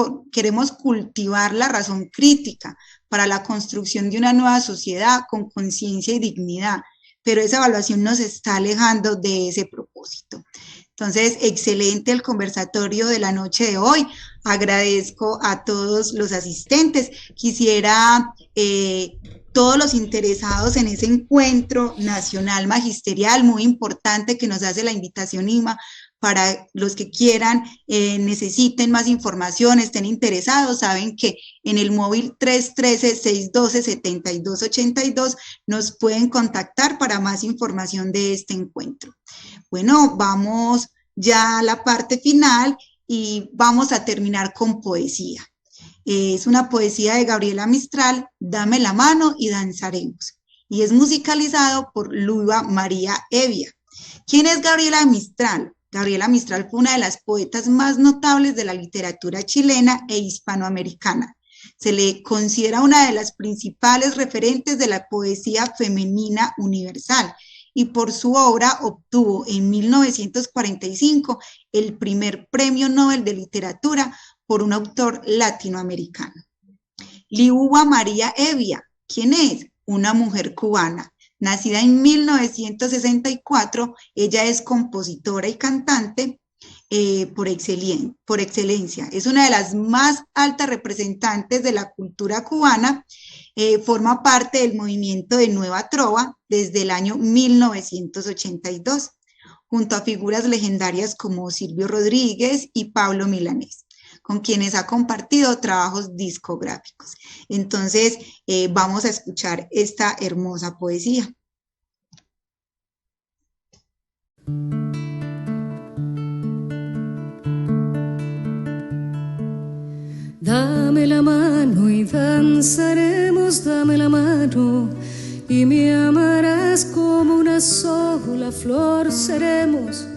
cultivar la razón crítica para la construcción de una nueva sociedad con conciencia y dignidad, pero esa evaluación nos está alejando de ese propósito. Entonces, excelente el conversatorio de la noche de hoy. Agradezco a todos los asistentes. Quisiera todos los interesados en ese encuentro nacional magisterial, muy importante, que nos hace la invitación IMA, para los que quieran, necesiten más información, estén interesados, saben que en el móvil 313-612-7282 nos pueden contactar para más información de este encuentro. Bueno, vamos ya a la parte final y vamos a terminar con poesía. Es una poesía de Gabriela Mistral, Dame la mano y danzaremos. Y es musicalizado por Luba María Evia. ¿Quién es Gabriela Mistral? Gabriela Mistral fue una de las poetas más notables de la literatura chilena e hispanoamericana. Se le considera una de las principales referentes de la poesía femenina universal, y por su obra obtuvo en 1945 el primer Premio Nobel de Literatura por un autor latinoamericano. Liuba María Evia, ¿quién es? Una mujer cubana. Nacida en 1964, ella es compositora y cantante por excelencia. Es una de las más altas representantes de la cultura cubana. Forma parte del movimiento de Nueva Trova desde el año 1982, junto a figuras legendarias como Silvio Rodríguez y Pablo Milanés, con quienes ha compartido trabajos discográficos. Entonces, vamos a escuchar esta hermosa poesía. Dame la mano y danzaremos, dame la mano y me amarás como una sola flor, seremos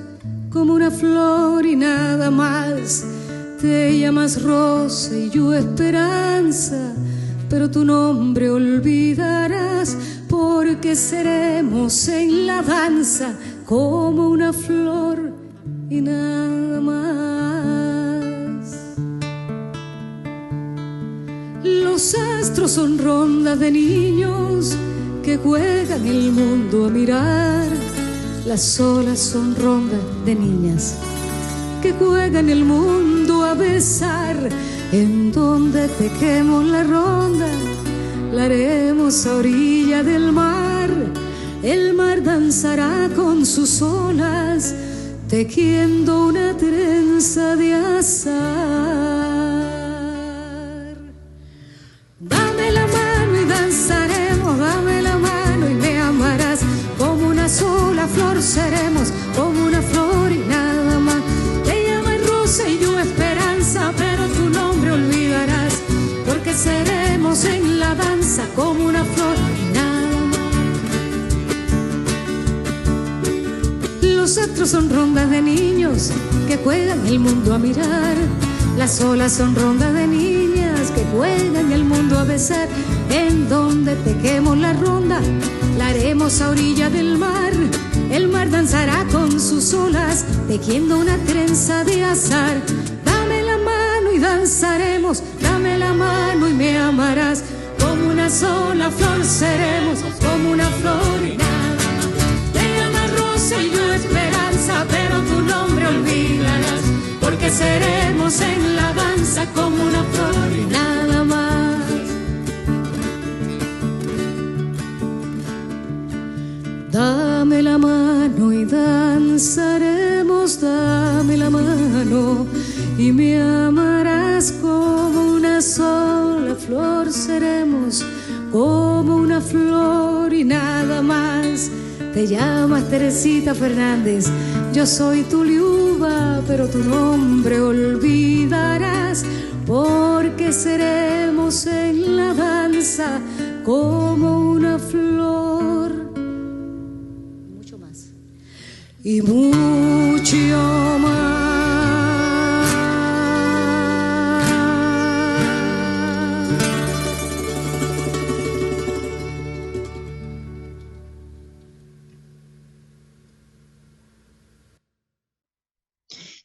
como una flor y nada más. Te llamas Rosa y yo Esperanza, pero tu nombre olvidarás, porque seremos en la danza como una flor y nada más. Los astros son rondas de niños que juegan el mundo a mirar. Las olas son rondas de niñas que juegan el mundo a besar. En donde tejemos la ronda, la haremos a orilla del mar. El mar danzará con sus olas, tejiendo una trenza de azar. Dame la mano y danzaremos, dame la mano y me amarás. Como una sola flor seremos, como una flor y nada más. Te llamas Rosa y yo Esperanza, pero tu nombre olvidarás, porque seremos en la danza como una flor y nada más. Los astros son rondas de niños que juegan el mundo a mirar. Las olas son rondas de niñas que juegan el mundo a besar. En donde tejemos la ronda, la haremos a orilla del mar. El mar danzará con sus olas, tejiendo una trenza de azar. Dame la mano y danzaremos, dame la mano y me amarás. Como una sola flor seremos, como una flor y nada más. Te llamas rosa y yo esperanza, pero tu nombre olvidarás, porque seremos en la danza como una flor y nada más. Dame la mano y danzaremos, dame la mano y me amarás. Como una sola flor seremos, como una flor y nada más. Te llamas Teresita Fernández, yo soy tu liuba, pero tu nombre olvidarás, porque seremos en la danza como una flor. Mucho más. Y mucho más.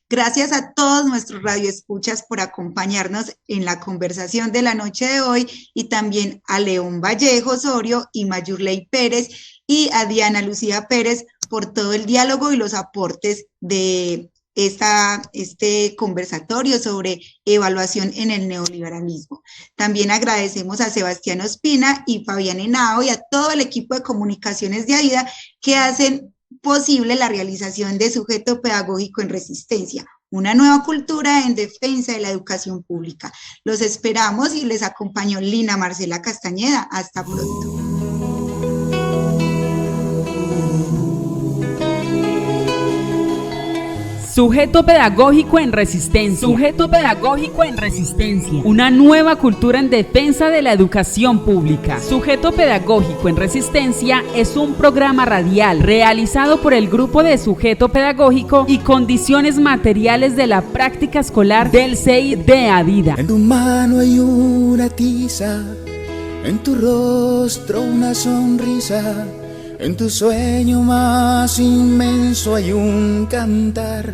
Gracias a todos nuestros radioescuchas por acompañarnos en la conversación de la noche de hoy, y también a León Vallejo Osorio y Mayurley Pérez y a Diana Lucía Pérez por todo el diálogo y los aportes de este conversatorio sobre evaluación en el neoliberalismo. También agradecemos a Sebastián Ospina y Fabián Henao y a todo el equipo de comunicaciones de AIDA que hacen posible la realización de Sujeto Pedagógico en Resistencia, una nueva cultura en defensa de la educación pública. Los esperamos y les acompañó Lina Marcela Castañeda. Hasta pronto. Sujeto pedagógico en resistencia. Sujeto pedagógico en resistencia. Una nueva cultura en defensa de la educación pública. Sujeto pedagógico en resistencia es un programa radial realizado por el Grupo de Sujeto Pedagógico y Condiciones Materiales de la Práctica Escolar del CEI de Adida. En tu mano hay una tiza, en tu rostro una sonrisa, en tu sueño más inmenso hay un cantar.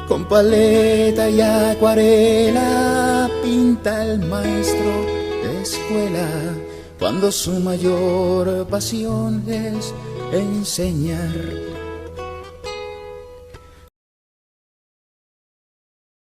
Con paleta y acuarela pinta el maestro de escuela, cuando su mayor pasión es enseñar.